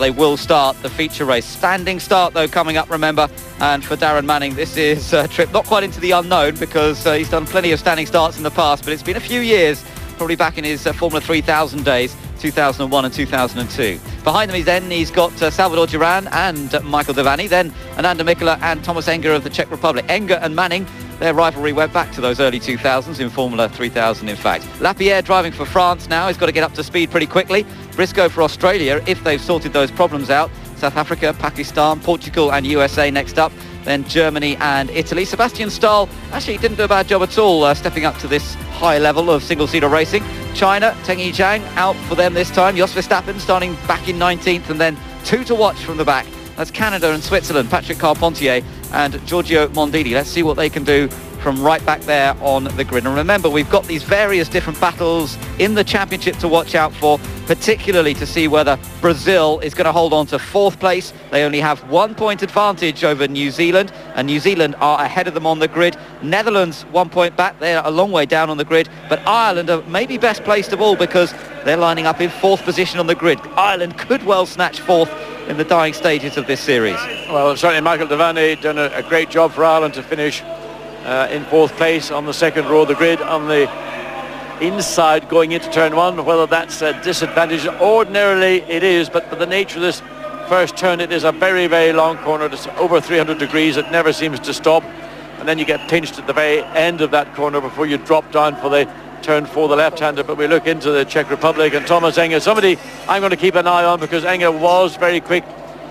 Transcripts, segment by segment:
They will start the feature race. Standing start, though, coming up, remember. And for Darren Manning, this is a trip not quite into the unknown, because he's done plenty of standing starts in the past, but it's been a few years, probably back in his Formula 3000 days, 2001 and 2002. Behind them he's got Salvador Duran and Michael Devaney, then Ananda Mikula and Thomas Enger of the Czech Republic. Enger and Manning, their rivalry went back to those early 2000s in Formula 3000, in fact. Lapierre driving for France now. He's got to get up to speed pretty quickly. Briscoe for Australia, if they've sorted those problems out. South Africa, Pakistan, Portugal and USA next up. Then Germany and Italy. Sebastian Stahl actually didn't do a bad job at all stepping up to this high level of single-seater racing. China, Teng Yijiang out for them this time. Jos Verstappen starting back in 19th, and then two to watch from the back. That's Canada and Switzerland, Patrick Carpentier and Giorgio Mondini. Let's see what they can do from right back there on the grid. And remember, we've got these various different battles in the championship to watch out for, particularly to see whether Brazil is going to hold on to fourth place. They only have 1 point advantage over New Zealand, and New Zealand are ahead of them on the grid. Netherlands 1 point back. They're a long way down on the grid, but Ireland are maybe best placed of all because they're lining up in fourth position on the grid. Ireland could well snatch fourth in the dying stages of this series. Well, certainly Michael Devaney done a great job for Ireland to finish in fourth place on the second row of the grid on the inside going into turn one. Whether that's a disadvantage, ordinarily it is, but for the nature of this first turn, it is a very, very long corner. It's over 300 degrees. It never seems to stop, and then you get pinched at the very end of that corner before you drop down for the turn for the left-hander. But we look into the Czech Republic and Thomas Enger, somebody I'm going to keep an eye on, because Enger was very quick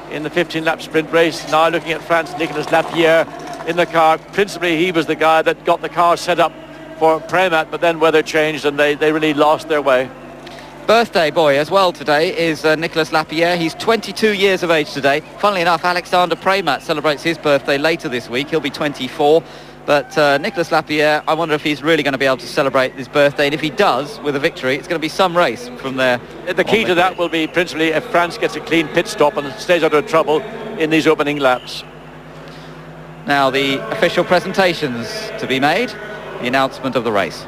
in the 15-lap sprint race. Now looking at France, Nicolas Lapierre in the car. Principally, he was the guy that got the car set up for Premat, but then weather changed and they really lost their way. Birthday boy as well today is Nicolas Lapierre. He's 22 years of age today. Funnily enough, Alexander Premat celebrates his birthday later this week. He'll be 24. But Nicolas Lapierre, I wonder if he's really going to be able to celebrate his birthday. And if he does, with a victory, it's going to be some race from there. The key to that will be principally if France gets a clean pit stop and stays out of trouble in these opening laps. Now the official presentations to be made, the announcement of the race.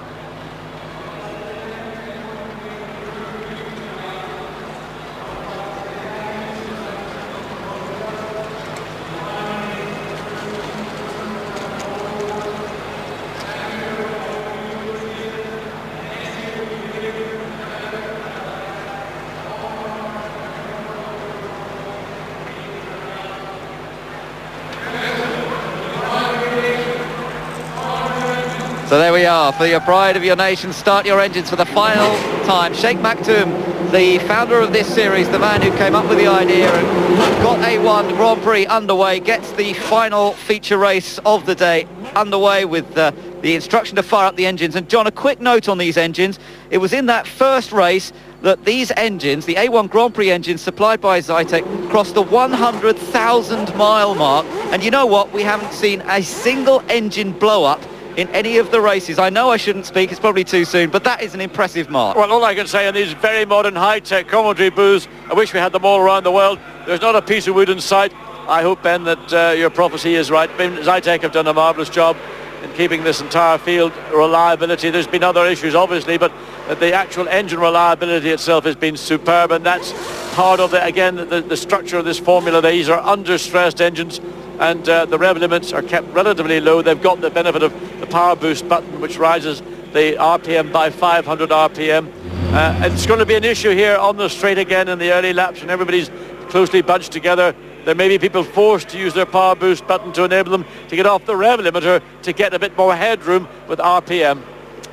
So there we are, for your pride of your nation, start your engines for the final time. Sheikh Maktoum, the founder of this series, the man who came up with the idea and got A1 Grand Prix underway, gets the final feature race of the day underway with the instruction to fire up the engines. And John, a quick note on these engines. It was in that first race that these engines, the A1 Grand Prix engines supplied by Zytek, crossed the 100,000 mile mark. And you know what? We haven't seen a single engine blow up in any of the races. I know I shouldn't speak, it's probably too soon, but that is an impressive mark. Well, all I can say in these very modern high-tech commentary booths, I wish we had them all around the world. There's not a piece of wood in sight. I hope, Ben, that your prophecy is right. Zytek have done a marvellous job in keeping this entire field reliability. There's been other issues, obviously, but the actual engine reliability itself has been superb, and that's part of the structure of this formula. These are under-stressed engines, and the rev limits are kept relatively low. They've got the benefit of the power boost button, which rises the RPM by 500 RPM. It's going to be an issue here on the straight again in the early laps, and everybody's closely bunched together. There may be people forced to use their power boost button to enable them to get off the rev limiter to get a bit more headroom with RPM.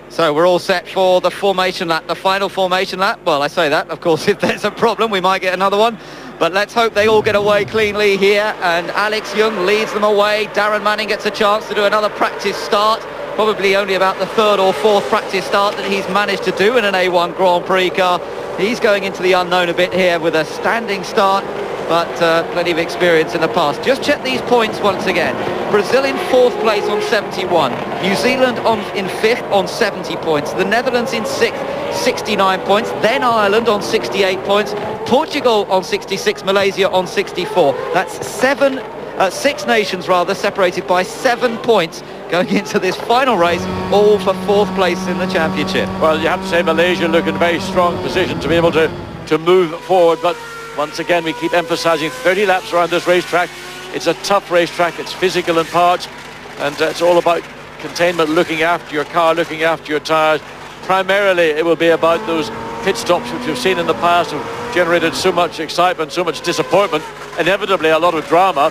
So we're all set for the formation lap, the final formation lap. Well, I say that, of course, if there's a problem, we might get another one. But let's hope they all get away cleanly here. And Alex Young leads them away. Darren Manning gets a chance to do another practice start. Probably only about the third or fourth practice start that he's managed to do in an A1 Grand Prix car. He's going into the unknown a bit here with a standing start, but plenty of experience in the past. Just check these points once again. Brazil in fourth place on 71. New Zealand in fifth on 70 points. The Netherlands in sixth, 69 points. Then Ireland on 68 points. Portugal on 66. Malaysia on 64. That's six nations separated by 7 points going into this final race, all for fourth place in the championship. Well, you have to say Malaysia look in a very strong position to be able to move forward, but Once again, we keep emphasising 30 laps around this racetrack. It's a tough racetrack. It's physical in parts, and it's all about containment, looking after your car, looking after your tyres. Primarily, it will be about those pit stops which we've seen in the past have generated so much excitement, so much disappointment, inevitably a lot of drama.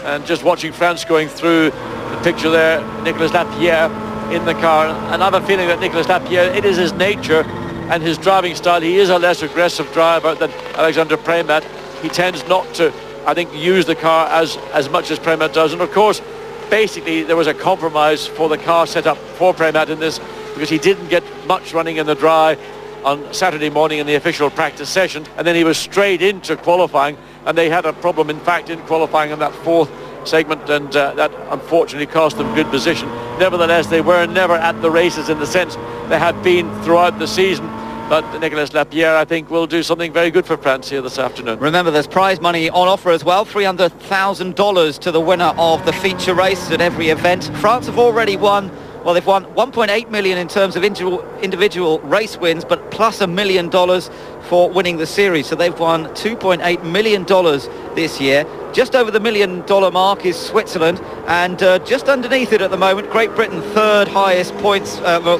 And just watching France going through the picture there, Nicolas Lapierre in the car, and I have a feeling that Nicolas Lapierre, it is his nature and his driving style. He is a less aggressive driver than Alexander Premat. He tends not to, I think, use the car as much as Premat does. And of course, basically there was a compromise for the car set up for Premat in this, because he didn't get much running in the dry on Saturday morning in the official practice session, and then he was straight into qualifying, and they had a problem in fact in qualifying in that fourth segment, and that unfortunately cost them good position. Nevertheless, they were never at the races in the sense they have been throughout the season. But Nicolas Lapierre, I think, will do something very good for France here this afternoon. Remember, there's prize money on offer as well, $300,000 to the winner of the feature race at every event. France have already won. Well, they've won 1.8 million in terms of individual race wins, but plus $1 million for winning the series. So they've won $2.8 million this year. Just over the $1 million mark is Switzerland, and just underneath it at the moment, Great Britain, third highest points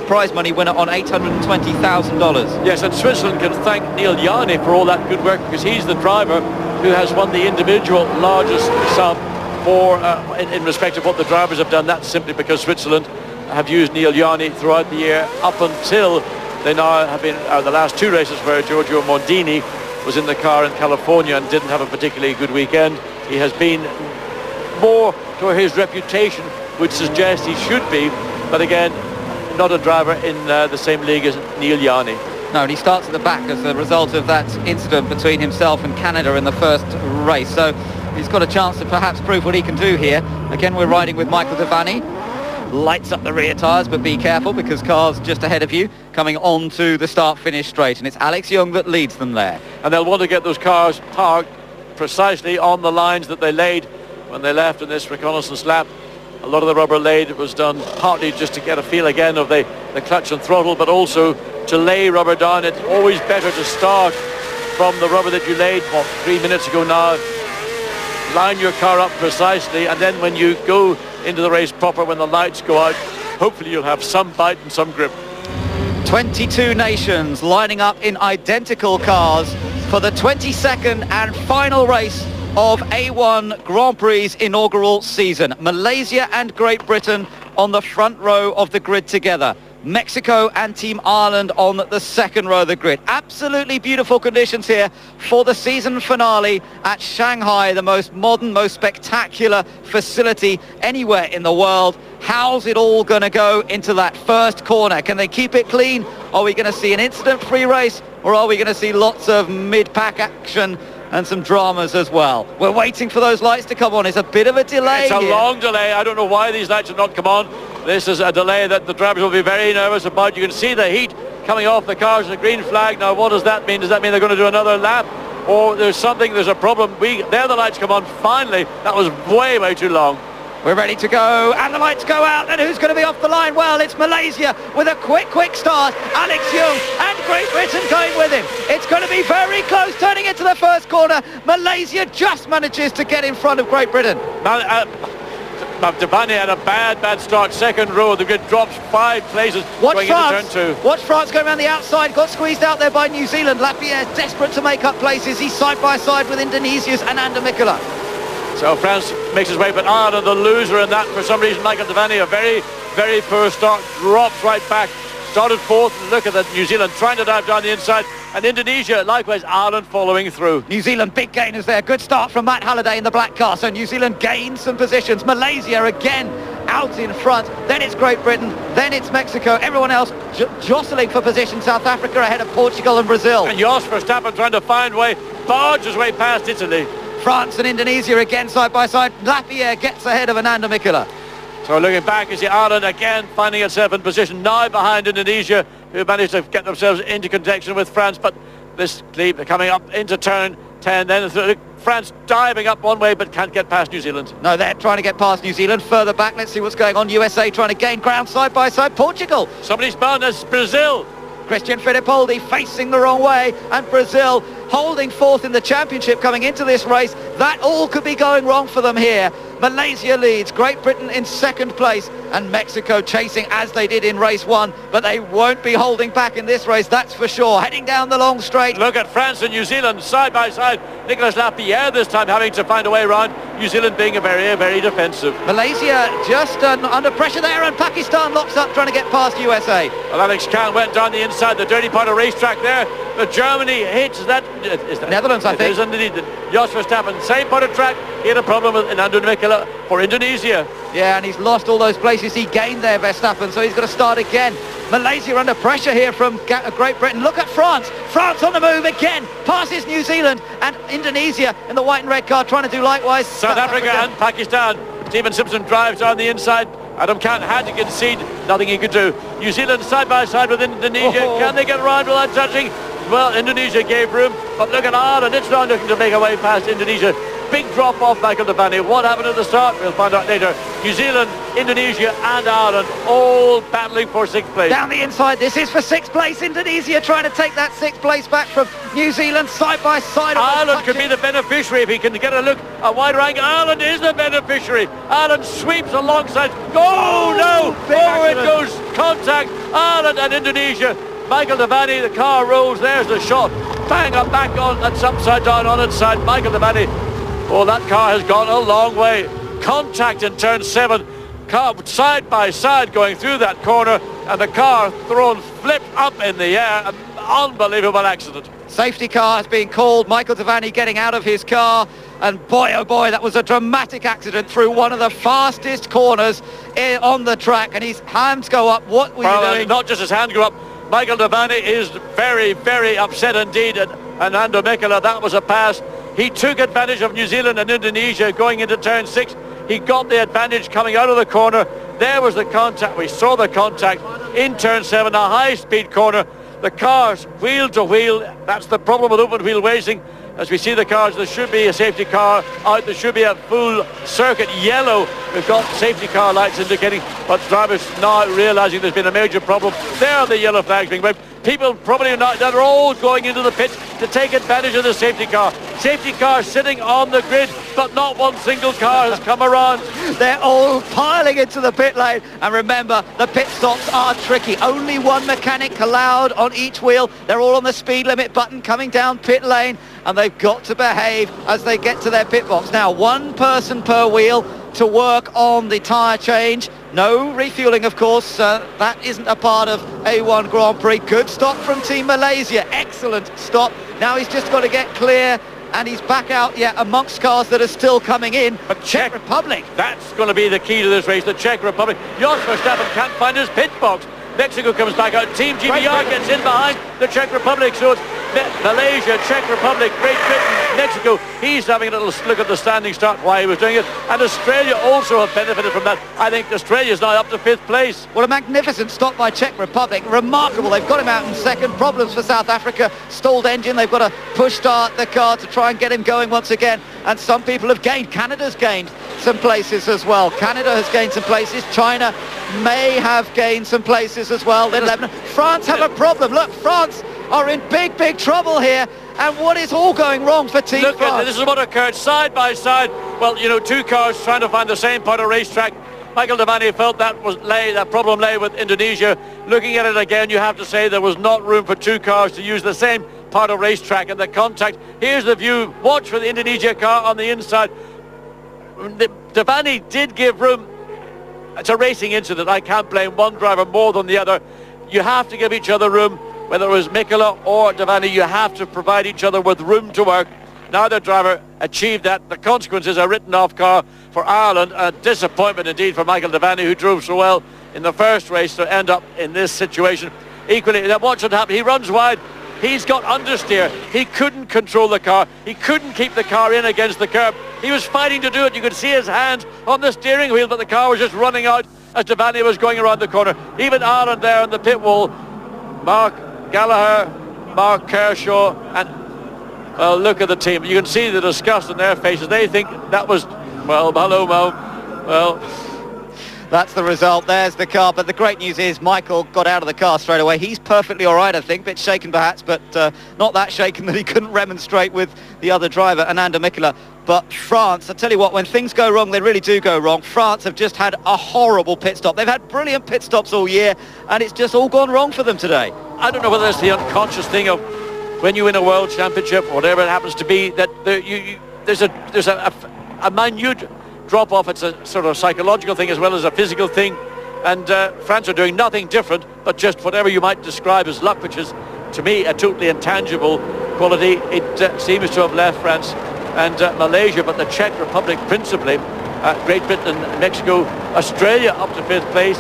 prize money winner on $820,000. Yes, and Switzerland can thank Neil Yarni for all that good work, because he's the driver who has won the individual largest sum for in respect of what the drivers have done. That's simply because Switzerland have used Neil Yarni throughout the year up until they now have been the last two races where Giorgio Mondini was in the car in California and didn't have a particularly good weekend. He has been more to his reputation would suggest he should be, but again, not a driver in the same league as Neil Yarni. No, and he starts at the back as a result of that incident between himself and Canada in the first race. So he's got a chance to perhaps prove what he can do here. Again, we're riding with Michael Devaney. Lights up the rear tyres, but be careful because cars just ahead of you coming onto the start-finish straight, and it's Alex Young that leads them there. And they'll want to get those cars parked precisely on the lines that they laid when they left in this reconnaissance lap. A lot of the rubber laid was done partly just to get a feel again of the clutch and throttle, but also to lay rubber down. It's always better to start from the rubber that you laid, 3 minutes ago now. Line your car up precisely, and then when you go into the race proper, when the lights go out, hopefully you'll have some bite and some grip. 22 nations lining up in identical cars for the 22nd and final race of A1 Grand Prix's inaugural season. Malaysia and Great Britain on the front row of the grid together. Mexico and Team Ireland on the second row of the grid. Absolutely beautiful conditions here for the season finale at Shanghai, the most modern, most spectacular facility anywhere in the world. How's it all going to go into that first corner? Can they keep it clean? Are we going to see an incident-free race, or are we going to see lots of mid-pack action and some dramas as well? We're waiting for those lights to come on. It's a bit of a delay. It's a long delay. I don't know why these lights have not come on. This is a delay that the drivers will be very nervous about. You can see the heat coming off the cars and the green flag. Now, what does that mean? Does that mean they're going to do another lap? Or there's a problem. There the lights come on. Finally, that was way, way too long. We're ready to go, and the lights go out, and who's going to be off the line? Well, it's Malaysia with a quick start. Alex Young and Great Britain going with him. It's going to be very close, turning into the first corner. Malaysia just manages to get in front of Great Britain. Devaney had a bad start. Second row, the grid drops 5 places going into turn 2. Watch France going around the outside. Got squeezed out there by New Zealand. Lapierre's desperate to make up places. He's side by side with Indonesia's Ananda Mikula. So France makes his way, but Ireland, the loser in that, for some reason, Michael Devaney, a very, very poor start, drops right back. Started fourth. Look at that, New Zealand trying to dive down the inside, and Indonesia, likewise, Ireland following through. New Zealand, big gainers there. Good start from Matt Halliday in the black car. So New Zealand gains some positions. Malaysia again out in front. Then it's Great Britain. Then it's Mexico. Everyone else jostling for position. South Africa ahead of Portugal and Brazil. And Jos Verstappen trying to find way, barge his way past Italy. France and Indonesia again side by side. Lapierre gets ahead of Ananda Mikula. So looking back, you see Ireland again finding itself in position now behind Indonesia, who managed to get themselves into contention with France. But this lead coming up into turn 10, then France diving up one way but can't get past New Zealand. No, they're trying to get past New Zealand. Further back, let's see what's going on. USA trying to gain ground side by side. Portugal. Somebody's bound. That's Brazil. Christian Fittipaldi facing the wrong way, and Brazil holding fourth in the championship coming into this race. That all could be going wrong for them here. Malaysia leads, Great Britain in second place, and Mexico chasing as they did in race one, but they won't be holding back in this race, that's for sure. Heading down the long straight. Look at France and New Zealand side by side. Nicolas Lapierre this time having to find a way around. New Zealand being very defensive. Malaysia just under pressure there, and Pakistan locks up trying to get past USA. Well, Alex Khan went down the inside, the dirty part of racetrack there, but Germany hits that. Netherlands, I think. It is indeed. Jos Verstappen, same part of track. He had a problem with Nando Mikela for Indonesia. Yeah, and he's lost all those places he gained there, Verstappen, so he's got to start again. Malaysia under pressure here from Great Britain. Look at France. France on the move again. Passes New Zealand and Indonesia in the white and red car trying to do likewise. South Africa and Pakistan. Stephen Simpson drives on the inside. Adam Khan had to concede. Nothing he could do. New Zealand side by side with Indonesia. Oh. Can they get around without touching? Well, Indonesia gave room, but look at Ireland. It's not looking to make a way past Indonesia. Big drop off Michael Devani. What happened at the start? We'll find out later. New Zealand, Indonesia and Ireland all battling for sixth place. Down the inside, this is for sixth place. Indonesia trying to take that sixth place back from New Zealand side by side. Ireland could be the beneficiary if he can get a look at wide rank. Ireland is the beneficiary. Ireland sweeps alongside. Oh no! Over it goes. Contact. Ireland and Indonesia. Michael Devani, the car rolls. There's the shot. Bang up back on. That's upside down on its side. Michael Devani. Oh, that car has gone a long way. Contact in turn 7. Car side by side going through that corner, and the car thrown flipped up in the air. An unbelievable accident. Safety car has been called. Michael Devani getting out of his car, and boy oh boy, that was a dramatic accident through one of the fastest corners on the track, and his hands go up. What were you doing? Not just his hand go up. Michael Devani is very upset indeed, and Nando Mikela, that was a pass. He took advantage of New Zealand and Indonesia going into turn 6. He got the advantage coming out of the corner. There was the contact. We saw the contact in turn 7, a high-speed corner. The cars wheel to wheel. That's the problem with open wheel racing. As we see the cars, there should be a safety car out. There should be a full circuit yellow. We've got safety car lights indicating, but drivers now realising there's been a major problem. There are the yellow flags being waved. People probably not, that are all going into the pit to take advantage of the safety car. Safety car sitting on the grid, but not one single car has come around. They're all piling into the pit lane. And remember, the pit stops are tricky. Only one mechanic allowed on each wheel. They're all on the speed limit button coming down pit lane, and they've got to behave as they get to their pit box. Now, one person per wheel to work on the tyre change. No refueling, of course. That isn't a part of A1 Grand Prix. Good stop from Team Malaysia. Excellent stop. Now he's just got to get clear, and he's back out amongst cars that are still coming in. But Czech Republic. That's going to be the key to this race, the Czech Republic. Jos Verstappen can't find his pit box. Mexico comes back out. Team GBR gets in behind the Czech Republic. So it's Malaysia, Czech Republic, Great Britain, Mexico. He's having a little look at the standing start, why he was doing it. And Australia also have benefited from that. I think Australia's now up to 5th place. Well, a magnificent stop by Czech Republic. Remarkable. They've got him out in second. Problems for South Africa. Stalled engine. They've got to push start the car to try and get him going once again. And some people have gained. Canada's gained some places as well. Canada has gained some places. China may have gained some places as well. Then Lebanon. France have a problem. Look, France are in big trouble here. And what is all going wrong for Team France? This is what occurred side by side. Well, you know, two cars trying to find the same part of racetrack. Michael Devani felt that problem lay with Indonesia. Looking at it again, you have to say there was not room for two cars to use the same part of racetrack, and the contact. Here's the view. Watch for the Indonesia car on the inside. Devani did give room. It's a racing incident. I can't blame one driver more than the other. You have to give each other room. Whether it was Mikela or Devani, you have to provide each other with room to work. Neither driver achieved that. The consequences are written off car for Ireland. A disappointment indeed for Michael Devani, who drove so well in the first race, to end up in this situation. Equally, watch what happened. He runs wide. He's got understeer. He couldn't control the car. He couldn't keep the car in against the curb. He was fighting to do it. You could see his hands on the steering wheel, but the car was just running out as Devani was going around the corner. Even Ireland there on the pit wall. Mark Gallagher, Mark Kershaw, and well, look at the team. You can see the disgust in their faces. They think that was, well, hello, Mo. Well, That's the result. There's the car. But the great news is Michael got out of the car straight away. He's perfectly all right, I think. Bit shaken perhaps, but not that shaken that he couldn't remonstrate with the other driver, Ananda Mikkola. But France, I tell you what, when things go wrong, they really do go wrong. France have just had a horrible pit stop. They've had brilliant pit stops all year, and it's just all gone wrong for them today. I don't know whether it's the unconscious thing of when you win a world championship, or whatever it happens to be, that there's a minute drop-off. It's a sort of psychological thing as well as a physical thing. And France are doing nothing different, but just whatever you might describe as luck, which is, to me, a totally intangible quality. It seems to have left France and Malaysia, but the Czech Republic principally, Great Britain and Mexico, Australia up to 5th place.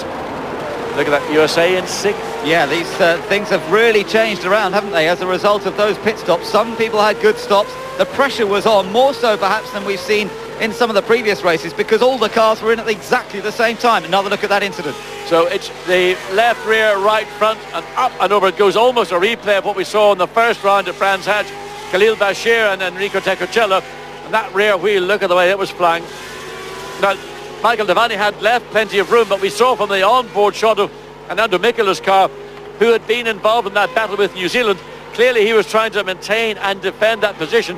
Look at that, USA in 6th. Yeah, these things have really changed around, haven't they, as a result of those pit stops. Some people had good stops. The pressure was on, more so perhaps than we've seen in some of the previous races, because all the cars were in at exactly the same time. Another look at that incident. So it's the left, rear, right, front, and up and over. It goes almost a replay of what we saw in the first round at Brands Hatch. Khalil Bashir and Enrico Tecocella. And that rear wheel, look at the way it was flying. Now, Michael Devaney had left plenty of room, but we saw from the onboard shot of Ananda Mikkola's car, who had been involved in that battle with New Zealand, clearly he was trying to maintain and defend that position.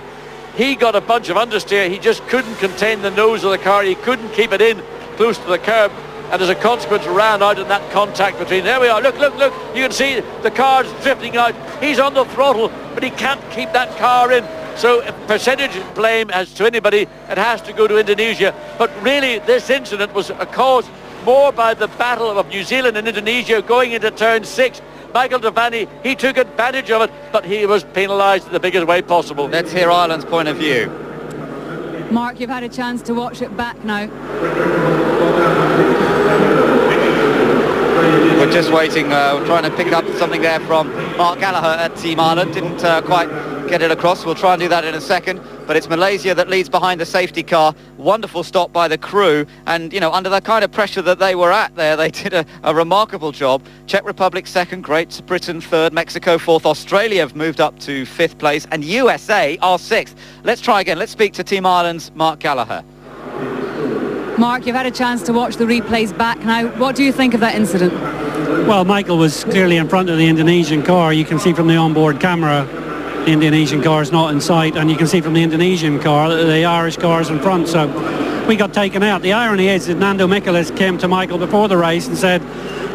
He got a bunch of understeer. He just couldn't contain the nose of the car. He couldn't keep it in close to the curb, and as a consequence ran out in that contact between. There we are, look, you can see the car's drifting out. He's on the throttle, but he can't keep that car in. So if percentage blame as to anybody, it has to go to Indonesia. But really this incident was caused more by the battle of New Zealand and Indonesia going into turn 6. Michael Devaney, he took advantage of it, but he was penalised in the biggest way possible. Let's hear Ireland's point of view. Mark, you've had a chance to watch it back now. We're just waiting, we're trying to pick up something there from Mark Gallagher at Team Ireland. Didn't quite get it across. We'll try and do that in a second. But it's Malaysia that leads behind the safety car. Wonderful stop by the crew. And, you know, under the kind of pressure that they were at there, they did a remarkable job. Czech Republic 2nd, Great Britain 3rd, Mexico 4th, Australia have moved up to 5th place, and USA are 6th. Let's try again. Let's speak to Team Ireland's Mark Gallagher. Mark, you've had a chance to watch the replays back now. What do you think of that incident? Well, Michael was clearly in front of the Indonesian car. You can see from the onboard camera the Indonesian car is not in sight, and you can see from the Indonesian car that the Irish car is in front, so we got taken out. The irony is that Nando Mikkola came to Michael before the race and said,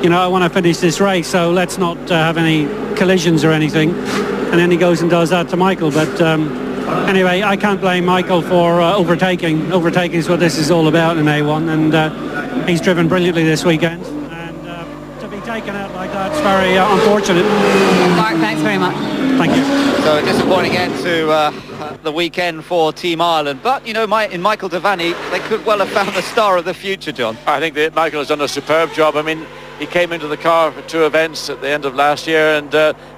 you know, I want to finish this race, so let's not have any collisions or anything. And then he goes and does that to Michael. But anyway, I can't blame Michael for overtaking. Overtaking is what this is all about in A1, and he's driven brilliantly this weekend. And to be taken out like that, it's very unfortunate. Mark, thanks very much. Thank you. So a disappointing end to the weekend for Team Ireland. But, you know, in Michael Devaney, they could well have found the star of the future, John. I think that Michael has done a superb job. I mean, he came into the car for 2 events at the end of last year, and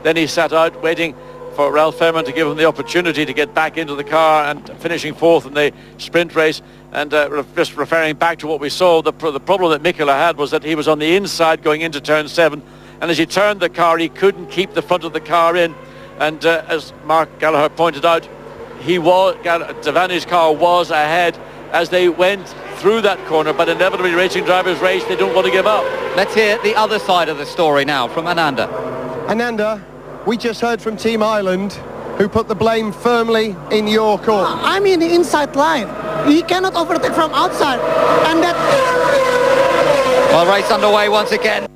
then he sat out waiting for Ralph Fairman to give him the opportunity to get back into the car, and finishing 4th in the sprint race. And just referring back to what we saw, the problem that Mikkola had was that he was on the inside going into turn 7, and as he turned the car, he couldn't keep the front of the car in. And as Mark Gallagher pointed out, Devaney's car was ahead as they went through that corner, but inevitably racing drivers race, they don't want to give up. Let's hear the other side of the story now from Ananda. Ananda, we just heard from Team Ireland, who put the blame firmly in your court. I'm in the inside line. He cannot overtake from outside. And that... Well, race underway once again.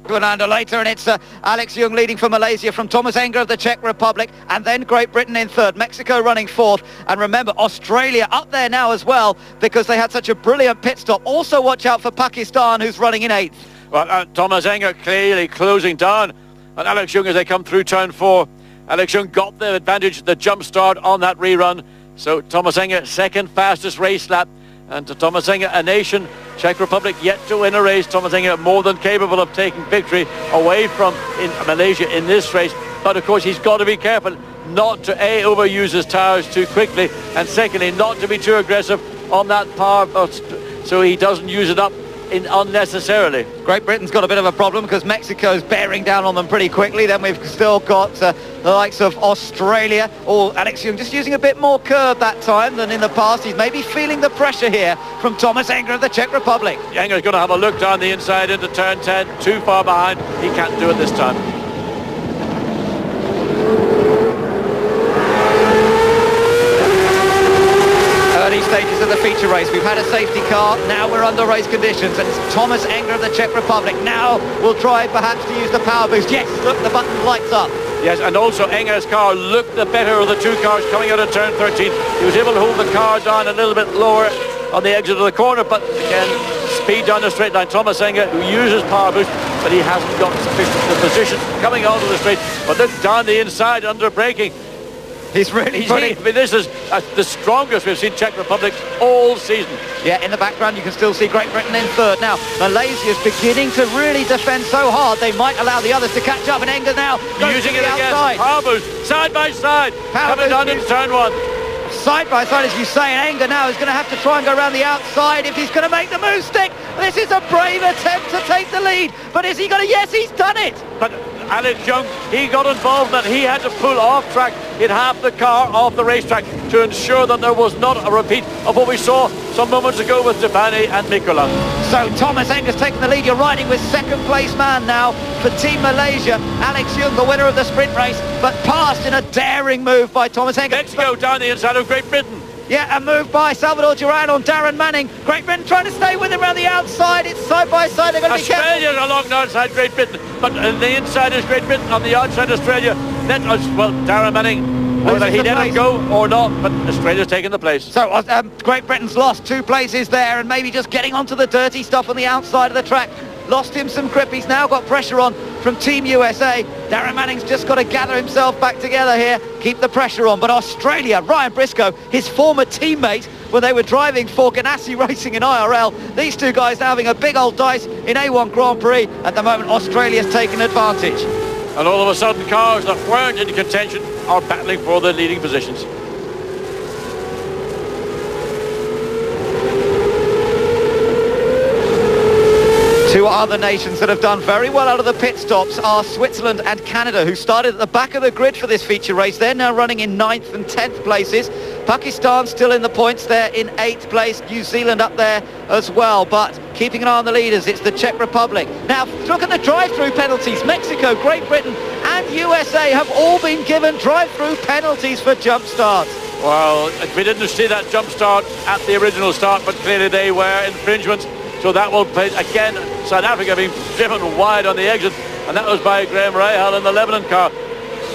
Ananda later, and it's Alex Young leading for Malaysia from Thomas Enger of the Czech Republic, and then Great Britain in 3rd, Mexico running 4th, and remember Australia up there now as well because they had such a brilliant pit stop. Also watch out for Pakistan, who's running in 8th. Well, Thomas Enger clearly closing down on Alex Young as they come through turn 4. Alex Young got the advantage, the jump start on that rerun. So Thomas Enger, 2nd fastest race lap. And to Thomas Enger, a nation, Czech Republic, yet to win a race. Thomas Enger more than capable of taking victory away from Malaysia in this race. But of course he's got to be careful not to overuse his tyres too quickly, and secondly not to be too aggressive on that power, so he doesn't use it up unnecessarily. Great Britain's got a bit of a problem because Mexico's bearing down on them pretty quickly. Then we've still got the likes of Australia. Or Alex Young just using a bit more curve that time than in the past. He's maybe feeling the pressure here from Thomas Enger of the Czech Republic. Enger's going to have a look down the inside into turn 10. Too far behind. He can't do it this time. Early stages of the feature race. We've had a safety car. Now we're under race conditions. And it's Thomas Enger of the Czech Republic. Now will try perhaps to use the power boost. Yes, look, the button lights up. Yes, and also Enger's car looked the better of the two cars coming out of turn 13. He was able to hold the car down a little bit lower on the exit of the corner, but again, speed down the straight line. Thomas Enger, who uses power boost, but he hasn't got sufficient position coming onto the straight. But look down the inside under braking. He's really I mean, this is the strongest we've seen Czech Republic all season. Yeah, in the background you can still see Great Britain in third. Now, Malaysia's beginning to really defend so hard they might allow the others to catch up, and Enger now using it again. Outside. Power boost, side by side, coming down in turn 1. Side by side, as you say, and Enger now is going to have to try and go around the outside if he's going to make the move stick. This is a brave attempt to take the lead, but is he going to? Yes, he's done it. But Alex Young, he got involved and he had to pull off track in half the car off the racetrack to ensure that there was not a repeat of what we saw some moments ago with Stefani and Mikola. So Thomas Enger's taking the lead. You're riding with second place man now for Team Malaysia. Alex Young, the winner of the sprint race, but passed in a daring move by Thomas Enger. Mexico down the inside of Great Britain. Yeah, a move by Salvador Duran on Darren Manning. Great Britain trying to stay with him around the outside. It's side by side. They're going to be careful. Australia's along the outside Great Britain, but on the inside is Great Britain. On the outside Australia. Well, Darren Manning, whether he let him go or not, but Australia's taking the place. So Great Britain's lost 2 places there and maybe just getting onto the dirty stuff on the outside of the track. Lost him some grip. He's now got pressure on from Team USA. Darren Manning's just got to gather himself back together here, keep the pressure on. But Australia, Ryan Briscoe, his former teammate when they were driving for Ganassi Racing in IRL, these two guys now having a big old dice in A1 Grand Prix. At the moment, Australia's taken advantage. And all of a sudden, cars that weren't in contention are battling for the leading positions. Two other nations that have done very well out of the pit stops are Switzerland and Canada, who started at the back of the grid for this feature race. They're now running in 9th and 10th places. Pakistan still in the points there in 8th place. New Zealand up there as well, but keeping an eye on the leaders, it's the Czech Republic. Now, look at the drive-through penalties. Mexico, Great Britain and USA have all been given drive-through penalties for jump starts. Well, we didn't see that jump start at the original start, but clearly they were infringements. So that will play again. South Africa being driven wide on the exit, and that was by Graham Rahal in the Lebanon car.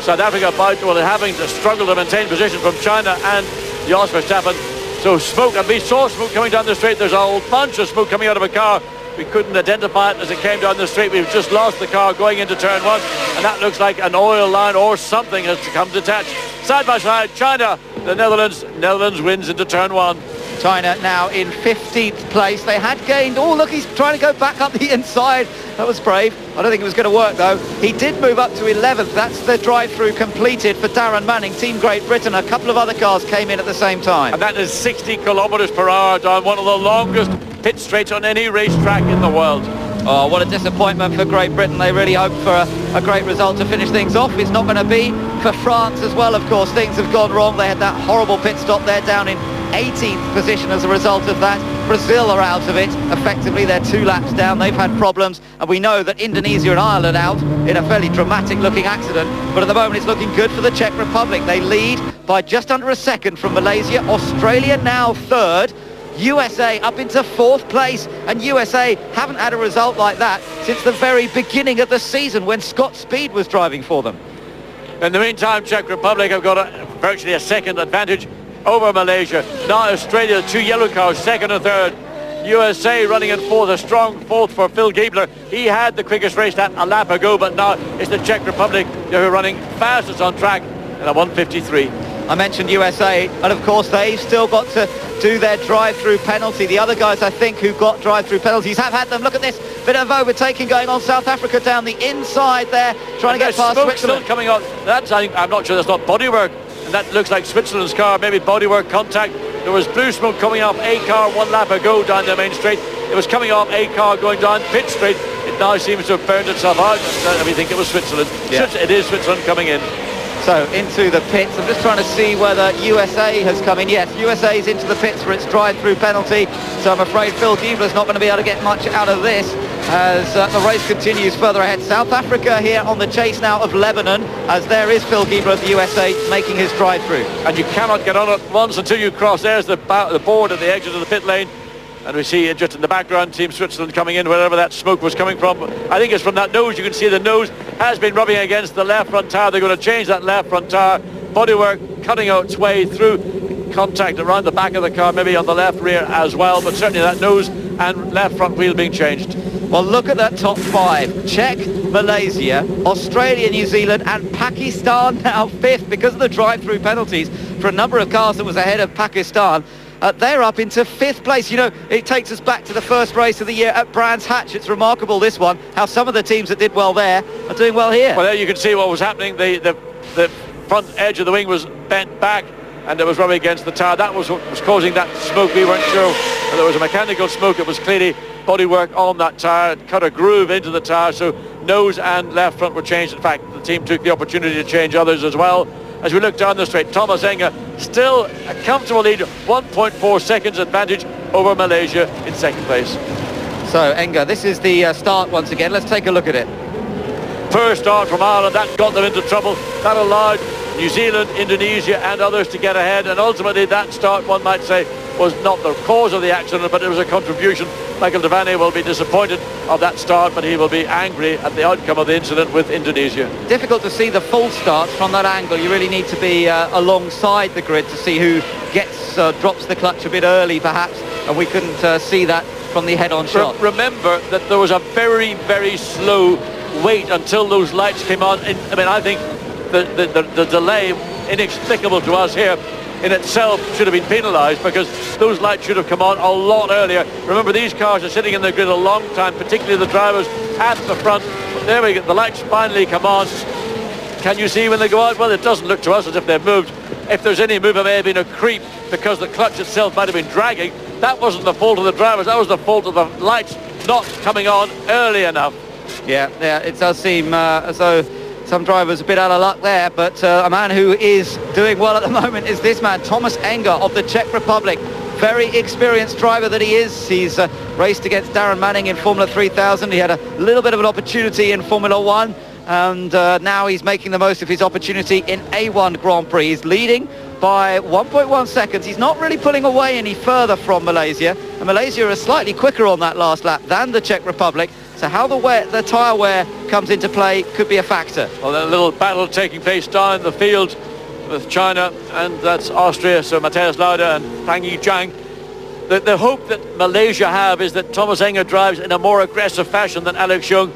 South Africa having to struggle to maintain position from China and Jos Verstappen. So smoke, and we saw smoke coming down the straight. There's a whole bunch of smoke coming out of a car. We couldn't identify it as it came down the straight. We've just lost the car going into turn 1, and that looks like an oil line or something has come detached. Side by side, China, the Netherlands. Netherlands wins into turn 1. China now in 15th place. They had gained, oh look, he's trying to go back up the inside. That was brave. I don't think it was going to work though. He did move up to 11th. That's the drive-through completed for Darren Manning, Team Great Britain. A couple of other cars came in at the same time. And that is 60 kilometres per hour down one of the longest pit straights on any racetrack in the world. Oh, what a disappointment for Great Britain. They really hoped for a great result to finish things off. It's not going to be for France as well, of course. Things have gone wrong. They had that horrible pit stop. They're down in 18th position as a result of that. Brazil are out of it. Effectively, they're 2 laps down. They've had problems. And we know that Indonesia and Ireland out in a fairly dramatic-looking accident. But at the moment, it's looking good for the Czech Republic. They lead by just under a second from Malaysia. Australia now 3rd. USA up into 4th place, and USA haven't had a result like that since the very beginning of the season when Scott Speed was driving for them. In the meantime, Czech Republic have got virtually a second advantage over Malaysia. Now Australia, 2 yellow cars, 2nd and 3rd. USA running in 4th, a strong 4th for Phil Giebler. He had the quickest race that a lap ago, but now it's the Czech Republic who are running fastest on track in a 1:53. I mentioned USA, and of course they've still got to do their drive-through penalty. The other guys, I think, who got drive-through penalties have had them. Look at this bit of overtaking going on. South Africa down the inside there, trying to get past smoke Switzerland. Still coming on. I'm not sure that's not bodywork, and that looks like Switzerland's car, maybe bodywork contact. There was blue smoke coming off a car 1 lap ago down the main straight. It was coming off a car going down pit straight. It now seems to have burned itself out. We think it was Switzerland. Yeah. It is Switzerland coming in. So into the pits. I'm just trying to see whether USA has come in. Yes, USA's into the pits for its drive-through penalty. So I'm afraid Phil Giebler's not going to be able to get much out of this as the race continues further ahead. South Africa here on the chase now of Lebanon, as there is Phil Giebler of the USA making his drive-through. And you cannot get on it once until you cross. There's the board at the exit of the pit lane. And we see just in the background Team Switzerland coming in, wherever that smoke was coming from. I think it's from that nose. You can see the nose has been rubbing against the left front tyre. They're going to change that left front tyre. Bodywork cutting out its way through contact around the back of the car, maybe on the left rear as well. But certainly that nose and left front wheel being changed. Well, look at that top five. Czech, Malaysia, Australia, New Zealand and Pakistan now fifth because of the drive-through penalties for a number of cars that was ahead of Pakistan. They're up into fifth place. You know, it takes us back to the first race of the year at Brands Hatch. It's remarkable, this one, how some of the teams that did well there are doing well here. Well, there you can see what was happening. The front edge of the wing was bent back and it was rubbing against the tyre. That was what was causing that smoke. We weren't sure whether it was a mechanical smoke. It was clearly bodywork on that tyre. It cut a groove into the tyre, so nose and left front were changed. In fact, the team took the opportunity to change others as well. As we look down the straight, Thomas Enger still a comfortable lead, 1.4 seconds advantage over Malaysia in second place. So Enger, this is the start once again. Let's take a look at it. Poor start from Ireland, that got them into trouble. That allowed New Zealand, Indonesia and others to get ahead, and ultimately that start, one might say, was not the cause of the accident, but it was a contribution. Michael Devaney will be disappointed of that start, but he will be angry at the outcome of the incident with Indonesia. Difficult to see the full start from that angle. You really need to be alongside the grid to see who gets drops the clutch a bit early perhaps, and we couldn't see that from the head-on shot. Remember that there was a very, very slow wait until those lights came on. I mean, I think the delay, inexplicable to us here, in itself should have been penalised because those lights should have come on a lot earlier. Remember, these cars are sitting in the grid a long time, particularly the drivers at the front. There we go, the lights finally come on. Can you see when they go out? Well, it doesn't look to us as if they've moved. If there's any move, it may have been a creep because the clutch itself might have been dragging. That wasn't the fault of the drivers, that was the fault of the lights not coming on early enough. Yeah, it does seem as though some drivers a bit out of luck there, but a man who is doing well at the moment is this man, Thomas Enger of the Czech Republic. Very experienced driver that he is. He's raced against Darren Manning in Formula 3000. He had a little bit of an opportunity in Formula 1, and now he's making the most of his opportunity in A1 Grand Prix. He's leading by 1.1 seconds. He's not really pulling away any further from Malaysia, and Malaysia is slightly quicker on that last lap than the Czech Republic. So how the tyre wear comes into play could be a factor. Well, a little battle taking place down the field with China, and that's Austria, so Matthias Lauda and Fang Yijiang. The hope that Malaysia have is that Thomas Enger drives in a more aggressive fashion than Alex Young.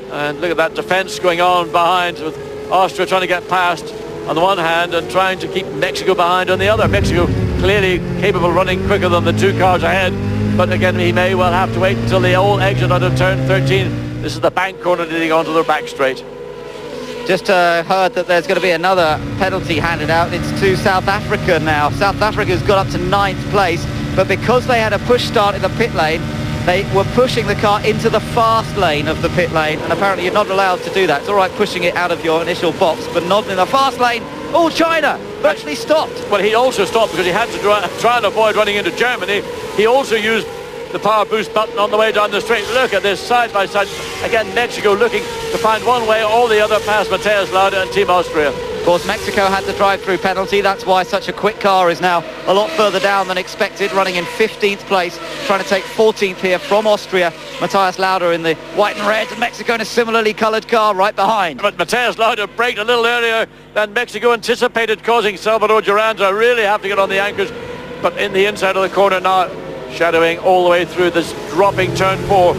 And look at that defence going on behind, with Austria trying to get past on the one hand and trying to keep Mexico behind on the other. Mexico clearly capable of running quicker than the two cars ahead. But again, he may well have to wait until they all exit out of turn 13. This is the bank corner leading onto their back straight. Just heard that there's going to be another penalty handed out. It's to South Africa now. South Africa's got up to 9th place, but because they had a push start in the pit lane, they were pushing the car into the fast lane of the pit lane, and apparently you're not allowed to do that. It's all right pushing it out of your initial box, but not in the fast lane. Oh, China virtually stopped. Well, he also stopped because he had to try and avoid running into Germany. He also used the power boost button on the way down the straight. Look at this, side by side. Again, Mexico looking to find one way or the other past Matthias Lauda and Team Austria. Of course, Mexico had the drive-through penalty. That's why such a quick car is now a lot further down than expected, running in 15th place, trying to take 14th here from Austria. Matthias Lauda in the white and red, and Mexico in a similarly coloured car right behind. But Matthias Lauda braked a little earlier than Mexico anticipated, causing Salvador Duran to really have to get on the anchors. But in the inside of the corner now, shadowing all the way through this dropping turn 4.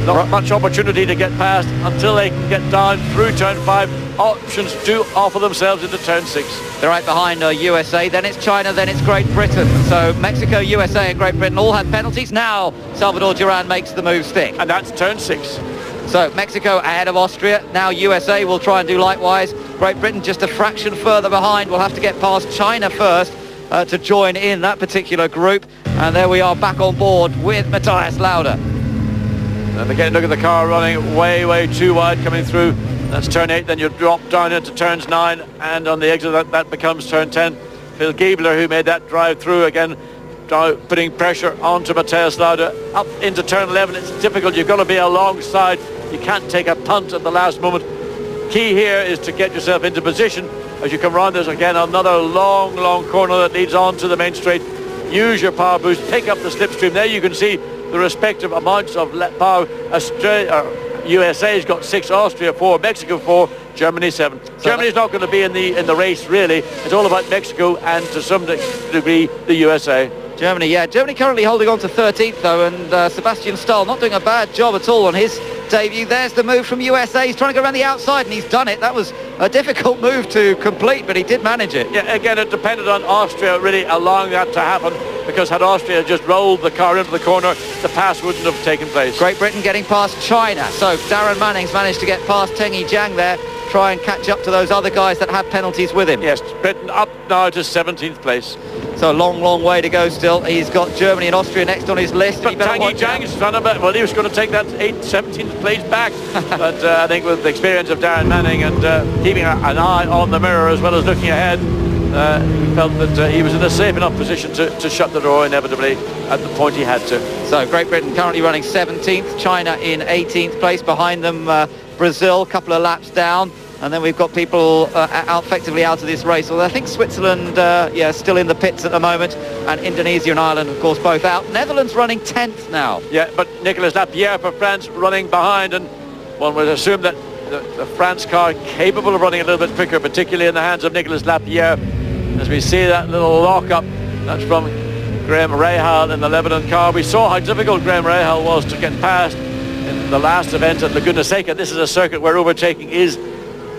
Not much opportunity to get past until they can get down through turn 5. Options do offer themselves into turn 6. They're right behind USA, then it's China, then it's Great Britain. So Mexico, USA and Great Britain all had penalties. Now Salvador Duran makes the move stick. And that's turn 6. So Mexico ahead of Austria. Now USA will try and do likewise. Great Britain just a fraction further behind. We'll have to get past China first. to join in that particular group. And there we are back on board with Matthias Lauda. And again, look at the car running way too wide coming through. That's turn 8, then you drop down into turns 9, and on the exit that becomes turn 10. Phil Giebler, who made that drive through, again putting pressure onto Matthias Lauda up into turn 11. It's difficult. You've got to be alongside. You can't take a punt at the last moment. Key here is to get yourself into position as you come round. There's again another long corner that leads on to the main straight. Use your power boost, pick up the slipstream. There you can see the respective amounts of power. USA's got 6, Austria 4, Mexico 4, Germany 7. So Germany's not going to be in the race really. It's all about Mexico and to some degree the USA. Germany currently holding on to 13th though, and Sebastian Stahl not doing a bad job at all on his debut. There's the move from USA. He's trying to go around the outside and he's done it. That was a difficult move to complete, but he did manage it. Yeah, again, it depended on Austria really allowing that to happen, because had Austria just rolled the car into the corner, the pass wouldn't have taken place. Great Britain getting past China. So Darren Manning's managed to get past Tengi Zhang there, try and catch up to those other guys that had penalties with him. Yes, Britain up now to 17th place. So a long way to go still. He's got Germany and Austria next on his list. But Tengi Zhang is trying to, well, he was going to take that 17th place back. But I think with the experience of Darren Manning and keeping an eye on the mirror as well as looking ahead, he felt that he was in a safe enough position to shut the door inevitably at the point he had to. So Great Britain currently running 17th, China in 18th place, behind them Brazil, a couple of laps down, and then we've got people effectively out of this race. Although I think Switzerland, still in the pits at the moment, and Indonesia and Ireland, of course, both out. Netherlands running 10th now. Yeah, but Nicolas Lapierre for France running behind, and one would assume that the France car capable of running a little bit quicker, particularly in the hands of Nicolas Lapierre. As we see that little lock-up, that's from Graham Rahal in the Lebanon car. We saw how difficult Graham Rahal was to get past in the last event at Laguna Seca. This is a circuit where overtaking is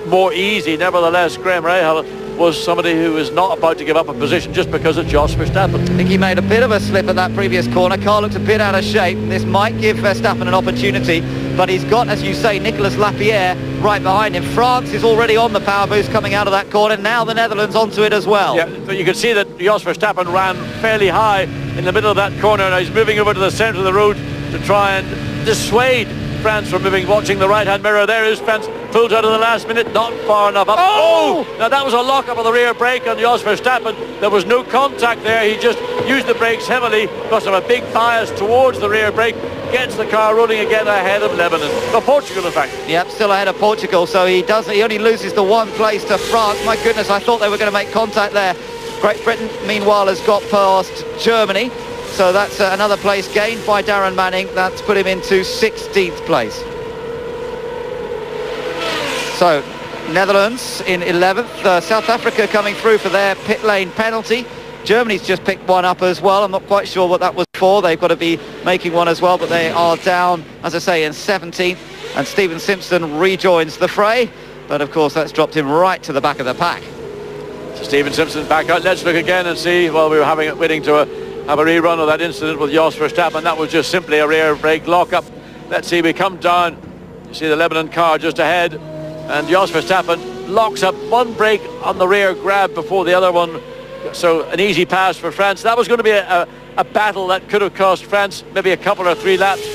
more easy. Nevertheless, Graham Rahal was somebody who was not about to give up a position just because of Jos Verstappen. I think he made a bit of a slip at that previous corner. Car looked a bit out of shape. This might give Verstappen an opportunity, but he's got, as you say, Nicolas Lapierre right behind him. France is already on the power boost coming out of that corner. Now the Netherlands onto it as well. Yeah, but you can see that Jos Verstappen ran fairly high in the middle of that corner. Now he's moving over to the centre of the road to try and dissuade France from moving, watching the right-hand mirror. There is France, pulled out of the last minute, not far enough up. Oh! Now that was a lock-up of the rear brake on Jos Verstappen. There was no contact there. He just used the brakes heavily because of a big bias towards the rear brake. Gets the car rolling again ahead of Lebanon. Or Portugal, in fact. Yep, still ahead of Portugal, so he only loses the one place to France. My goodness, I thought they were going to make contact there. Great Britain, meanwhile, has got past Germany. So that's another place gained by Darren Manning. That's put him into 16th place. So Netherlands in 11th. South Africa coming through for their pit lane penalty. Germany's just picked one up as well. I'm not quite sure what that was for. They've got to be making one as well, but they are down, as I say, in 17th. And Stephen Simpson rejoins the fray. But of course, that's dropped him right to the back of the pack. So Stephen Simpson's back out. Let's look again and see. Well, we were waiting to have a rerun of that incident with Jos Verstappen. That was just simply a rear brake lock-up. Let's see, we come down. You see the Lebanon car just ahead. And Jos Verstappen locks up one brake on the rear grab before the other one. So an easy pass for France. That was going to be a battle that could have cost France maybe a couple or 3 laps.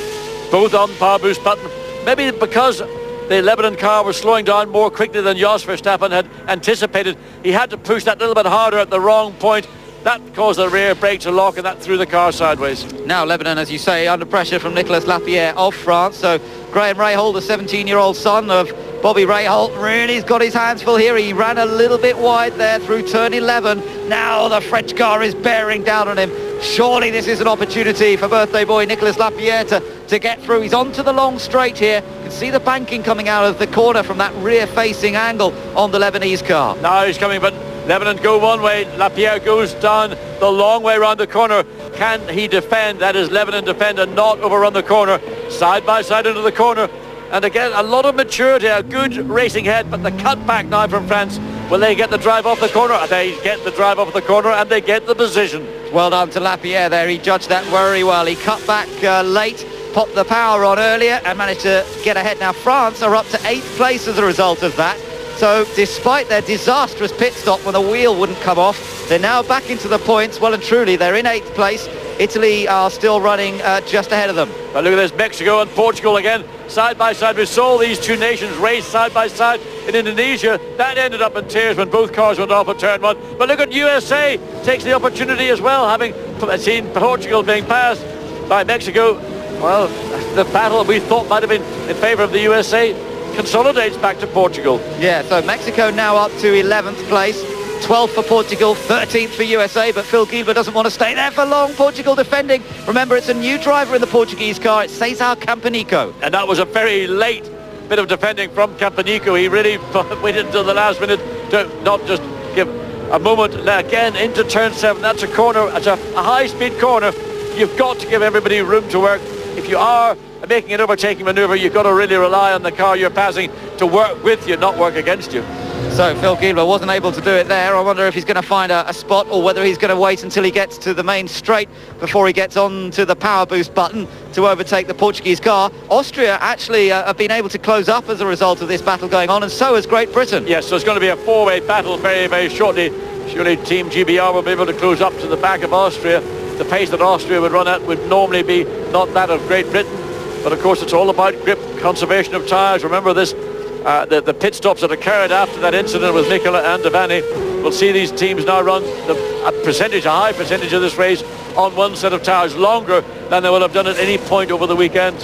Both on power boost button. Maybe because the Lebanon car was slowing down more quickly than Jos Verstappen had anticipated. He had to push that little bit harder at the wrong point. That caused the rear brake to lock, and that threw the car sideways. Now Lebanon, as you say, under pressure from Nicolas Lapierre of France. So Graham Rahal, the 17-year-old son of Bobby Rahal, really's got his hands full here. He ran a little bit wide there through turn 11. Now the French car is bearing down on him. Surely this is an opportunity for birthday boy Nicolas Lapierre to get through. He's onto the long straight here. You can see the banking coming out of the corner from that rear-facing angle on the Lebanese car. Now he's coming, but Lebanon go one way, Lapierre goes down the long way around the corner. Can he defend? That is Lebanon defend and not overrun the corner. Side by side into the corner. And again, a lot of maturity, a good racing head, but the cutback now from France. Will they get the drive off the corner? They get the drive off the corner and they get the position. Well done to Lapierre there. He judged that very well. He cut back late, popped the power on earlier and managed to get ahead. Now France are up to 8th place as a result of that. So despite their disastrous pit stop when the wheel wouldn't come off, they're now back into the points. Well and truly, they're in 8th place. Italy are still running just ahead of them. But look at this, Mexico and Portugal again, side by side. We saw these two nations race side by side in Indonesia. That ended up in tears when both cars went off at turn 1. But look at USA, takes the opportunity as well, having seen Portugal being passed by Mexico. Well, the battle we thought might have been in favour of the USA consolidates back to Portugal. Yeah, so Mexico now up to 11th place. 12th for Portugal, 13th for USA, but Phil Gilbert doesn't want to stay there for long. Portugal defending. Remember, it's a new driver in the Portuguese car. It's Cesar Campanico. And that was a very late bit of defending from Campanico. He really waited until the last minute to not just give a moment. Again, into turn 7. That's a corner. It's a high-speed corner. You've got to give everybody room to work. If you are making an overtaking manoeuvre, you've got to really rely on the car you're passing to work with you, not work against you. So Phil Gilbert wasn't able to do it there. I wonder if he's going to find a spot or whether he's going to wait until he gets to the main straight before he gets on to the power boost button to overtake the Portuguese car. Austria actually have been able to close up as a result of this battle going on, and so has Great Britain. Yes, so it's going to be a four-way battle very, very shortly. Surely Team GBR will be able to close up to the back of Austria. The pace that Austria would run at would normally be not that of Great Britain, but of course it's all about grip, conservation of tyres. Remember this, the pit stops that occurred after that incident with Nicola and Devani. We'll see these teams now run a high percentage of this race on one set of tyres longer than they will have done at any point over the weekend.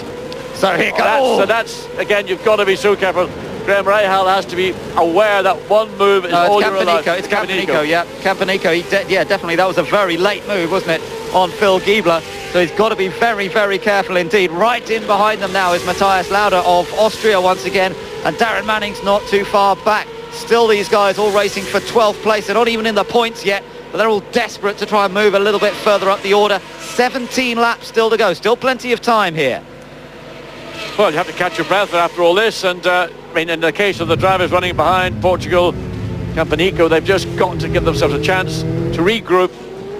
So here goes. So that's, again, you've got to be so careful. Graham Rahal has to be aware that one move is all you're allowed. It's Campanico, yeah. Campanico, yeah, definitely. That was a very late move, wasn't it, on Phil Gilbert. So he's got to be very, very careful indeed. Right in behind them now is Matthias Lauda of Austria once again. And Darren Manning's not too far back. Still these guys all racing for 12th place. They're not even in the points yet, but they're all desperate to try and move a little bit further up the order. 17 laps still to go. Still plenty of time here. Well, you have to catch your breath after all this, and I mean, in the case of the drivers running behind Portugal, Campanico, they've just got to give themselves a chance to regroup.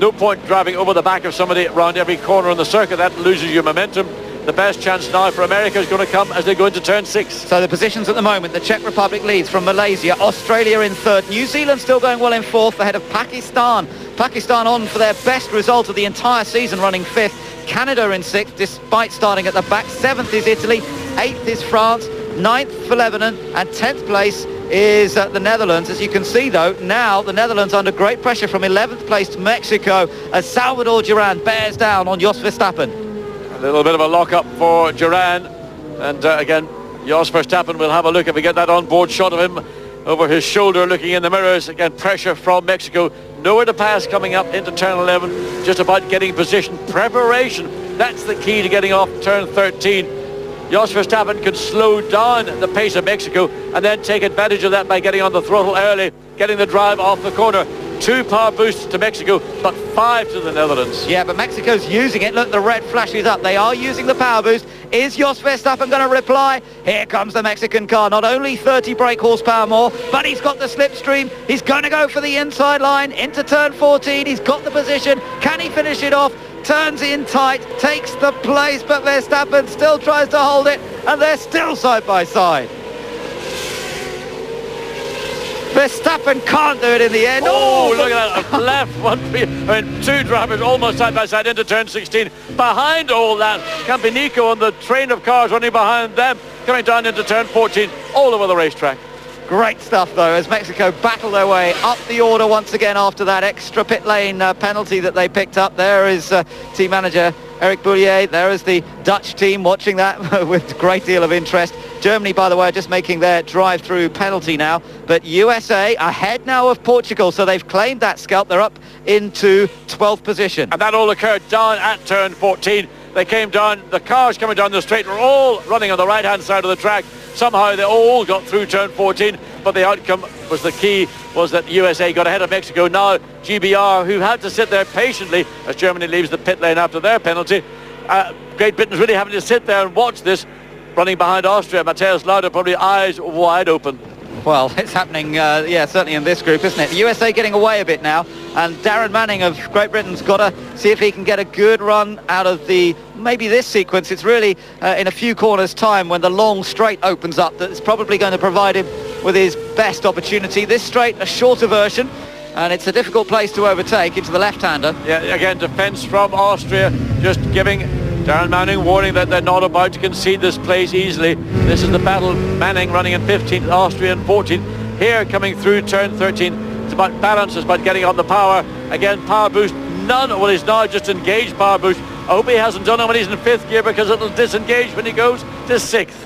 No point driving over the back of somebody around every corner on the circuit. That loses your momentum. The best chance now for America is going to come as they go into turn 6. So the positions at the moment, the Czech Republic leads from Malaysia, Australia in 3rd, New Zealand still going well in 4th, ahead of Pakistan. Pakistan on for their best result of the entire season, running 5th. Canada in 6th, despite starting at the back. 7th is Italy, 8th is France, 9th for Lebanon, and 10th place is the Netherlands. As you can see, though, now the Netherlands under great pressure from 11th place to Mexico as Salvador Duran bears down on Jos Verstappen. A little bit of a lock-up for Duran, and again, Jos Verstappen will have a look if we get that on-board shot of him over his shoulder looking in the mirrors. Again, pressure from Mexico. Nowhere to pass coming up into turn 11. Just about getting position. Preparation. That's the key to getting off turn 13. Jos Verstappen could slow down the pace of Mexico and then take advantage of that by getting on the throttle early, getting the drive off the corner. 2 power boosts to Mexico, but 5 to the Netherlands. Yeah, but Mexico's using it. Look, the red flashes up. They are using the power boost. Is Jos Verstappen going to reply? Here comes the Mexican car. Not only 30 brake horsepower more, but he's got the slipstream. He's going to go for the inside line into turn 14. He's got the position. Can he finish it off? Turns in tight, takes the place, but Verstappen still tries to hold it, and they're still side by side. Verstappen can't do it in the end. Oh, look at that. Left one. I mean, 2 drivers almost side by side into turn 16. Behind all that, Campanico and the train of cars running behind them, coming down into turn 14, all over the racetrack. Great stuff, though, as Mexico battle their way up the order once again after that extra pit lane penalty that they picked up. There is team manager Eric Boulier. There is the Dutch team watching that with a great deal of interest. Germany, by the way, are just making their drive-through penalty now. But USA ahead now of Portugal, so they've claimed that scalp. They're up into 12th position. And that all occurred down at turn 14. They came down, the cars coming down the straight were all running on the right-hand side of the track. Somehow they all got through turn 14, but the outcome was the key, was that USA got ahead of Mexico. Now GBR, who had to sit there patiently as Germany leaves the pit lane after their penalty. Great Britain's really having to sit there and watch this, running behind Austria. Matthias Lauda probably eyes wide open. Well, it's happening, yeah, certainly in this group, isn't it? The USA getting away a bit now, and Darren Manning of Great Britain's got to see if he can get a good run out of maybe this sequence. It's really in a few corners' time when the long straight opens up that's probably going to provide him with his best opportunity. This straight, a shorter version, and it's a difficult place to overtake into the left-hander. Yeah, again, defence from Austria, just giving Darren Manning warning that they're not about to concede this place easily. This is the battle. Manning running in 15th, Austria in 14th. Here coming through turn 13. It's about balance, it's about getting on the power. Again, power boost, none. Well, he's now just engaged power boost. I hope he hasn't done it when he's in 5th gear, because it'll disengage when he goes to 6th.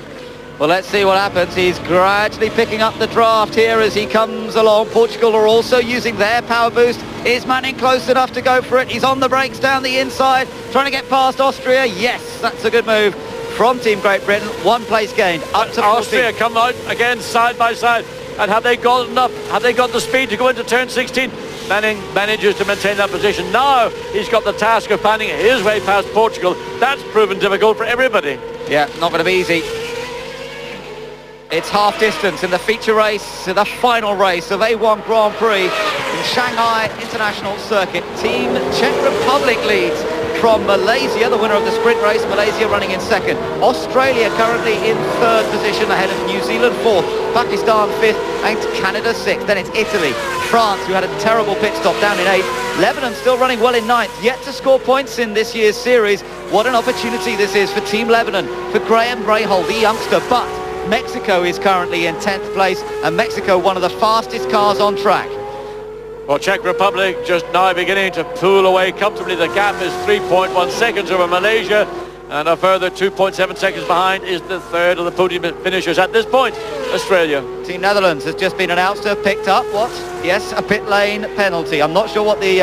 Well, let's see what happens. He's gradually picking up the draft here as he comes along. Portugal are also using their power boost. Is Manning close enough to go for it? He's on the brakes down the inside, trying to get past Austria. Yes, that's a good move from Team Great Britain. 1 place gained, up to Austria come out again side by side. And have they got enough? Have they got the speed to go into turn 16? Manning manages to maintain that position. Now he's got the task of finding his way past Portugal. That's proven difficult for everybody. Yeah, not going to be easy. It's half distance in the feature race, the final race of A1 Grand Prix in Shanghai International Circuit. Team Czech Republic leads from Malaysia, the winner of the sprint race. Malaysia running in 2nd. Australia currently in 3rd position ahead of New Zealand 4th. Pakistan 5th and Canada 6th. Then it's Italy, France, who had a terrible pit stop, down in 8th. Lebanon still running well in 9th, yet to score points in this year's series. What an opportunity this is for Team Lebanon, for Graham Rahal, the youngster. But Mexico is currently in 10th place, and Mexico one of the fastest cars on track. Well, Czech Republic just now beginning to pull away comfortably. The gap is 3.1 seconds over Malaysia, and a further 2.7 seconds behind is the third of the podium finishers at this point, Australia. Team Netherlands has just been announced to have picked up what? Yes, a pit lane penalty. I'm not sure what the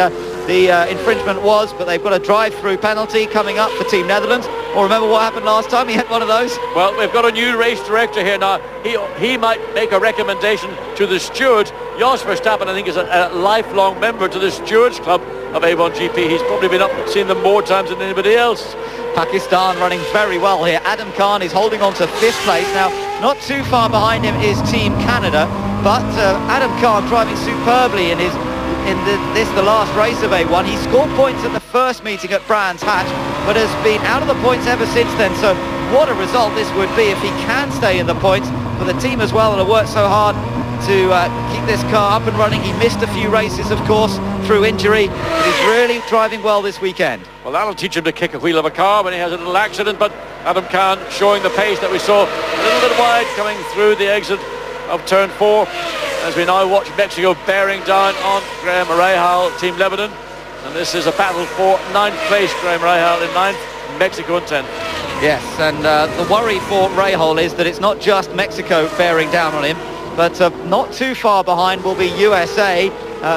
infringement was, but they've got a drive-through penalty coming up for Team Netherlands. Or remember what happened last time? He had one of those. Well, we've got a new race director here now. He might make a recommendation to the stewards. Jos Verstappen, I think, is a lifelong member to the stewards club of A1GP. He's probably been up and seen them more times than anybody else. Pakistan running very well here. Adam Khan is holding on to 5th place. Now, not too far behind him is Team Canada, but Adam Khan driving superbly in the last race of A1. He scored points at the first meeting at Brands Hatch, but has been out of the points ever since then. So what a result this would be if he can stay in the points for the team as well, that have worked so hard to keep this car up and running. He missed a few races, of course, through injury, but he's really driving well this weekend. Well, that'll teach him to kick a wheel of a car when he has a little accident, but Adam Khan showing the pace that we saw a little bit wide coming through the exit of turn 4, as we now watch Mexico bearing down on Graham Rahal, Team Lebanon. And this is a battle for 9th place. Graham Rahal in 9th, Mexico in 10th. Yes, and the worry for Rahal is that it's not just Mexico bearing down on him, but not too far behind will be USA.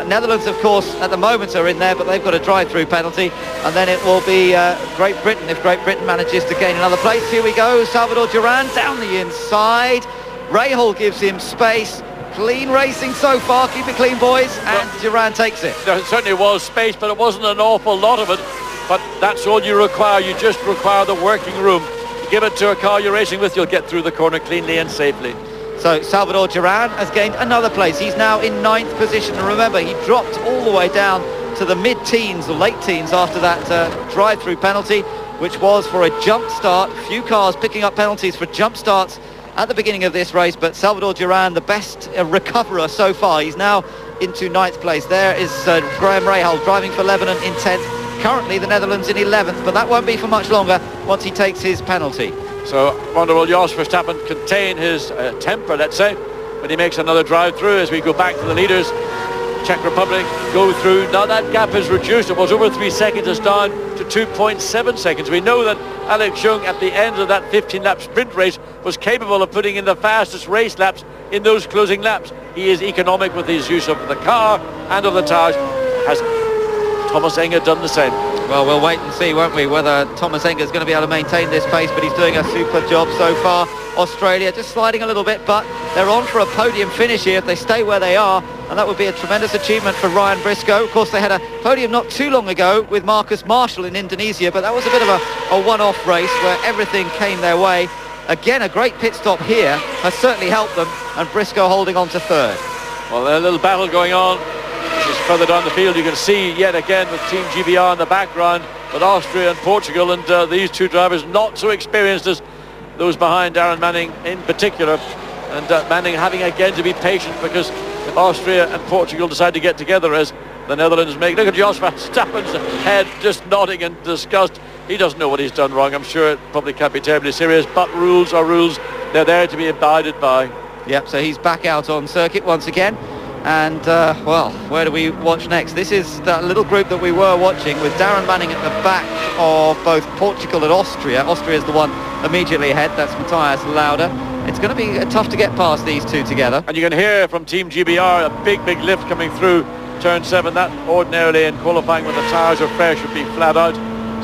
Netherlands, of course, at the moment are in there, but they've got a drive-through penalty. And then it will be Great Britain, if Great Britain manages to gain another place. Here we go, Salvador Duran down the inside. Rahal gives him space. Clean racing so far. Keep it clean, boys. And Duran takes it. There certainly was space, but it wasn't an awful lot of it. But that's all you require. You just require the working room. Give it to a car you're racing with, you'll get through the corner cleanly and safely. So Salvador Duran has gained another place. He's now in 9th position. And remember, he dropped all the way down to the mid-teens or late teens after that drive-through penalty, which was for a jump start. Few cars picking up penalties for jump starts at the beginning of this race, but Salvador Duran, the best recoverer so far. He's now into 9th place. There is Graham Rahal driving for Lebanon in 10th. Currently the Netherlands in 11th, but that won't be for much longer once he takes his penalty. So wonder will Jos Verstappen contain his temper, let's say, when he makes another drive through as we go back to the leaders. Czech Republic go through. Now that gap is reduced. It was over 3 seconds. It's down to 2.7 seconds. We know that Alex Young at the end of that 15-lap sprint race was capable of putting in the fastest race laps in those closing laps. He is economic with his use of the car and of the tires. Has Thomas Enger done the same? Well, we'll wait and see, won't we, whether Thomas Enger is going to be able to maintain this pace, but he's doing a super job so far. Australia just sliding a little bit, but they're on for a podium finish here if they stay where they are, and that would be a tremendous achievement for Ryan Briscoe. Of course, they had a podium not too long ago with Marcus Marshall in Indonesia, but that was a bit of a one-off race where everything came their way. Again, a great pit stop here has certainly helped them, and Briscoe holding on to 3rd. Well, a little battle going on. Just further down the field, you can see yet again with Team GBR in the background with Austria and Portugal, and these two drivers not so experienced as those behind Darren Manning in particular. And Manning having again to be patient, because if Austria and Portugal decide to get together, as the Netherlands make, look at Jos Verstappen's head just nodding in disgust. He doesn't know what he's done wrong. I'm sure it probably can't be terribly serious, but rules are rules. They're there to be abided by. Yep, so he's back out on circuit once again. And, well, where do we watch next? This is that little group that we were watching, with Darren Manning at the back of both Portugal and Austria. Austria is the one immediately ahead. That's Matthias Lauda. It's going to be tough to get past these two together. And you can hear from Team GBR a big lift coming through turn 7. That ordinarily in qualifying when the tyres are fresh would be flat out.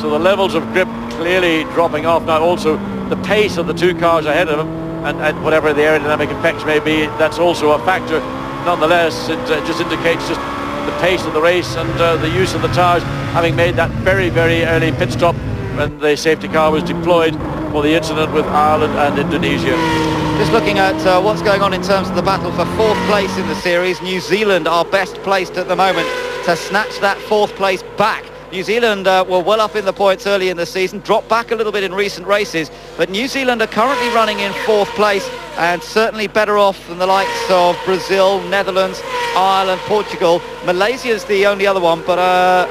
So the levels of grip clearly dropping off now. Also the pace of the two cars ahead of them, and whatever the aerodynamic effects may be, that's also a factor. Nonetheless, it just indicates just the pace of the race and the use of the tyres, having made that very early pit stop when the safety car was deployed for the incident with Ireland and Indonesia. Just looking at what's going on in terms of the battle for 4th place in the series. New Zealand are best placed at the moment to snatch that 4th place back. New Zealand were well up in the points early in the season, dropped back a little bit in recent races, but New Zealand are currently running in 4th place, and certainly better off than the likes of Brazil, Netherlands, Ireland, Portugal. Malaysia's the only other one, but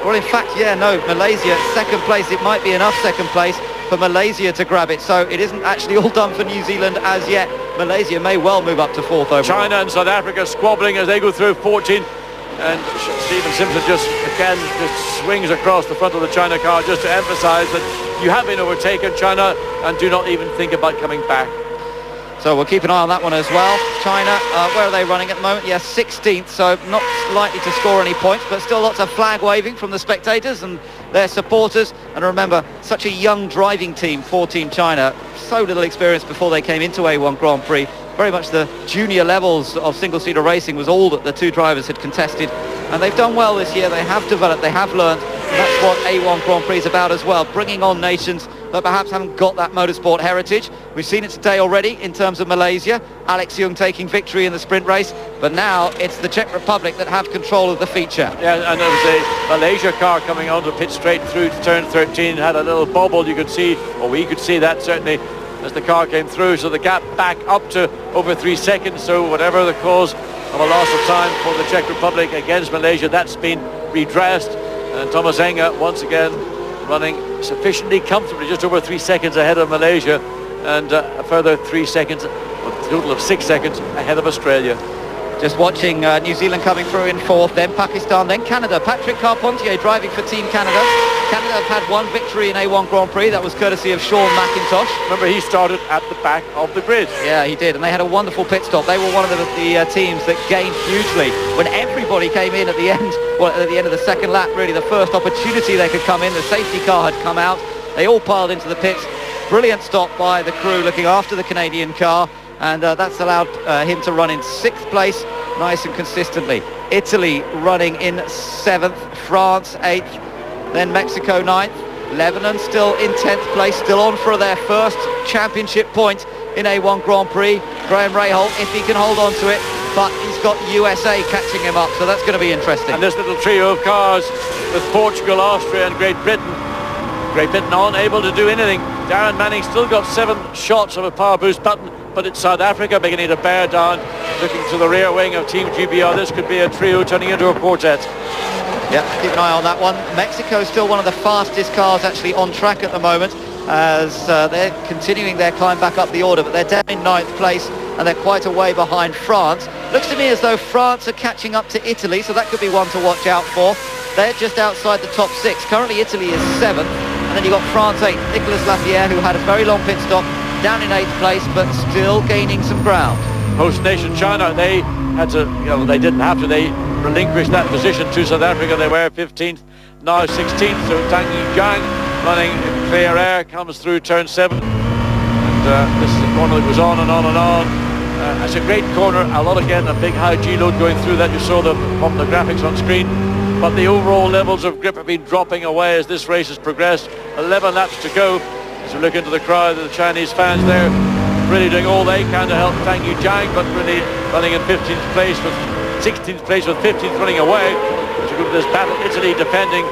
well, in fact, yeah, no, Malaysia 2nd place. It might be enough 2nd place for Malaysia to grab it, so it isn't actually all done for New Zealand as yet. Malaysia may well move up to 4th overall. China and South Africa squabbling as they go through 14. And Stephen Simpson just swings across the front of the China car just to emphasise that you have been overtaken, China, and do not even think about coming back. So we'll keep an eye on that one as well. China, where are they running at the moment? Yes, 16th, so not likely to score any points, but still lots of flag waving from the spectators and their supporters. And remember, such a young driving team for Team China, so little experience before they came into A1 Grand Prix. Very much the junior levels of single-seater racing was all that the two drivers had contested, and they've done well this year. They have developed, they have learned, and that's what A1 Grand Prix is about as well, bringing on nations that perhaps haven't got that motorsport heritage. We've seen it today already in terms of Malaysia, Alex Yoong taking victory in the sprint race, but now it's the Czech Republic that have control of the feature. Yeah, and there was a Malaysia car coming onto pit straight through to turn 13, had a little bobble, you could see, or we could see that certainly, as the car came through, so the gap back up to over 3 seconds. So whatever the cause of a loss of time for the Czech Republic against Malaysia, that's been redressed. And Thomas Enga once again running sufficiently comfortably, just over 3 seconds ahead of Malaysia, and a further 3 seconds, a total of 6 seconds ahead of Australia. Just watching New Zealand coming through in 4th, then Pakistan, then Canada. Patrick Carpentier driving for Team Canada. Canada have had one victory in A1 Grand Prix. That was courtesy of Sean McIntosh. Remember, he started at the back of the grid. Yeah, he did, and they had a wonderful pit stop. They were one of the teams that gained hugely when everybody came in at the end. Well, at the end of the second lap, really, the first opportunity they could come in. The safety car had come out. They all piled into the pits. Brilliant stop by the crew looking after the Canadian car. And that's allowed him to run in 6th place nice and consistently. Italy running in 7th, France 8th, then Mexico 9th, Lebanon still in 10th place, still on for their first championship point in A1 Grand Prix. Graham Rahal, if he can hold on to it, but he's got USA catching him up, so that's going to be interesting. And this little trio of cars with Portugal, Austria and Great Britain. Great Britain unable to do anything. Darren Manning still got 7 shots of a power boost button, but it's South Africa beginning to bear down, looking to the rear wing of Team GBR. This could be a trio turning into a quartet. Yeah, keep an eye on that one. Mexico is still one of the fastest cars actually on track at the moment, as they're continuing their climb back up the order, but they're down in 9th place and they're quite a way behind France. Looks to me as though France are catching up to Italy, so that could be one to watch out for. They're just outside the top 6. Currently Italy is 7th, and then you've got France 8th. Nicolas Lapierre, who had a very long pit stop, down in 8th place, but still gaining some ground. Host nation China, they had to, they didn't have to, they relinquished that position to South Africa. They were 15th, now 16th, so Tang Yuzhang running in clear air, comes through turn 7. And this is a corner that goes on and on and on. It's a great corner, a lot again, a big high G-load going through that. You saw from the graphics on screen. But the overall levels of grip have been dropping away as this race has progressed. 11 laps to go. As we look into the crowd, the Chinese fans there really doing all they can to help Tang Yuzhang, but really running in 15th place with 16th place with 15th running away. As we go to this battle, Italy defending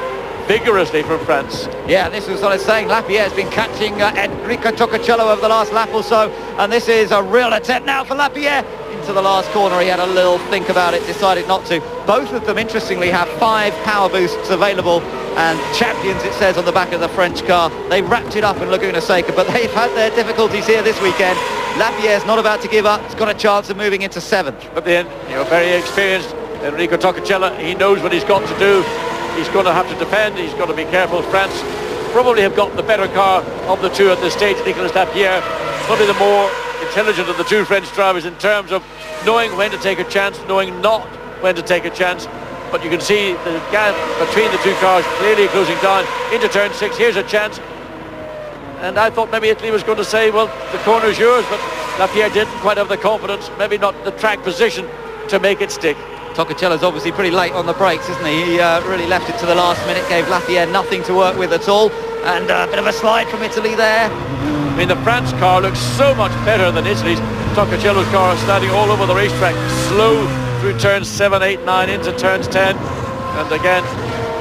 vigorously from France. Yeah, this was what I was saying. Lapierre's been catching Enrico Toccocello over the last lap or so, and this is a real attempt now for Lapierre. Into the last corner, he had a little think about it, decided not to. Both of them, interestingly, have 5 power boosts available, and champions, it says on the back of the French car. They wrapped it up in Laguna Seca, but they've had their difficulties here this weekend. Lapierre's not about to give up. He's got a chance of moving into 7th. But then, very experienced Enrico Toccocello, he knows what he's got to do. He's going to have to defend. He's got to be careful. France probably have got the better car of the two at this stage. Nicolas Lapierre, probably the more intelligent of the two French drivers in terms of knowing when to take a chance, knowing not when to take a chance. But you can see the gap between the two cars clearly closing down into turn 6. Here's a chance. And I thought maybe Italy was going to say, well, the corner's yours, but Lapierre didn't quite have the confidence, maybe not the track position to make it stick. Toccocello's obviously pretty late on the brakes, isn't he? He really left it to the last minute, gave Lapierre nothing to work with at all. And a bit of a slide from Italy there. I mean, the France car looks so much better than Italy's. Toccocello's car sliding all over the racetrack, slow through turns 7, 8, 9 into turns 10. And again,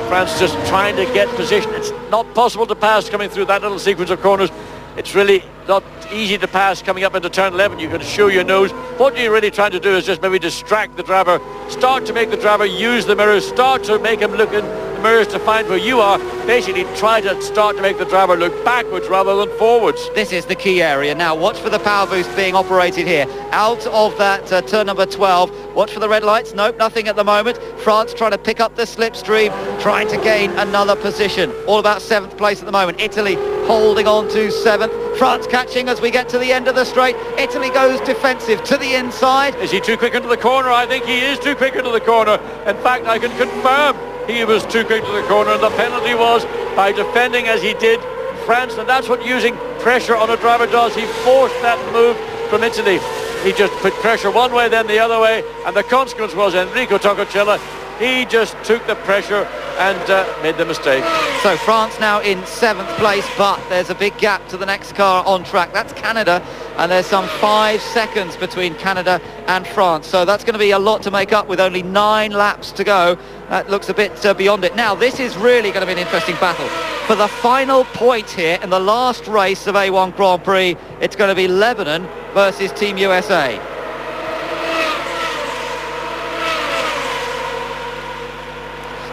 France just trying to get position. It's not possible to pass coming through that little sequence of corners. It's really not easy to pass coming up into turn 11. You can show your nose. What you're really trying to do is just maybe distract the driver, start to make the driver use the mirrors, start to make him look in the mirrors to find where you are. Basically try to start to make the driver look backwards rather than forwards. This is the key area. Now watch for the power boost being operated here. Out of that turn number 12. Watch for the red lights. Nope, nothing at the moment. France trying to pick up the slipstream, trying to gain another position. All about 7th place at the moment. Italy holding on to 7th. France catching as we get to the end of the straight. Italy goes defensive to the inside. Is he too quick into the corner? I think he is too quick into the corner. In fact, I can confirm he was too quick to the corner, and the penalty was by defending as he did France, and that's what using pressure on a driver does. He forced that move from Italy. He just put pressure one way, then the other way, and the consequence was Enrico Toccocello. He just took the pressure and made the mistake. So France now in 7th place, but there's a big gap to the next car on track. That's Canada, and there's some 5 seconds between Canada and France. So that's going to be a lot to make up with only 9 laps to go. That looks a bit beyond it. Now, this is really going to be an interesting battle. For the final point here in the last race of A1 Grand Prix, it's going to be Lebanon versus Team USA.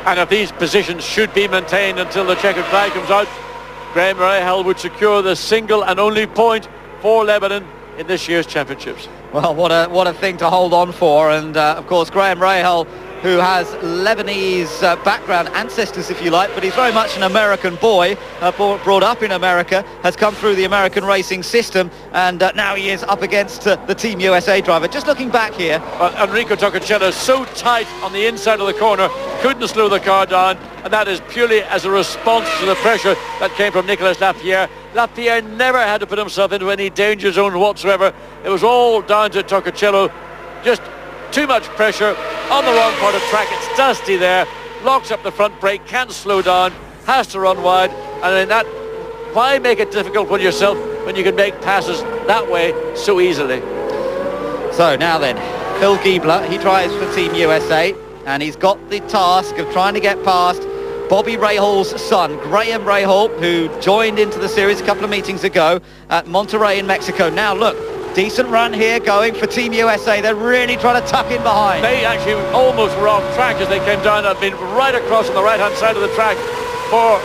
And if these positions should be maintained until the checkered flag comes out, Graham Rahal would secure the single and only point for Lebanon in this year's championships. Well, what a thing to hold on for. And of course, Graham Rahal, who has Lebanese background, ancestors if you like, but he's very much an American boy, brought up in America, has come through the American racing system, and now he is up against the Team USA driver. Just looking back here. Well, Enrico Toccocello is so tight on the inside of the corner, couldn't slow the car down, and that is purely as a response to the pressure that came from Nicolas Lapierre. Lapierre never had to put himself into any danger zone whatsoever. It was all down to Toccocello. Just too much pressure on the wrong part of track. It's dusty there, locks up the front brake, can't slow down, has to run wide, and in that, why make it difficult for yourself when you can make passes that way so easily? So now then, Phil Giebler, he drives for Team USA, and he's got the task of trying to get past Bobby Rahal's son, Graham Rahal, who joined into the series a couple of meetings ago at Monterrey in Mexico. Now look, decent run here going for Team USA. They're really trying to tuck in behind. They actually almost were off track as they came down. They've been right across on the right-hand side of the track for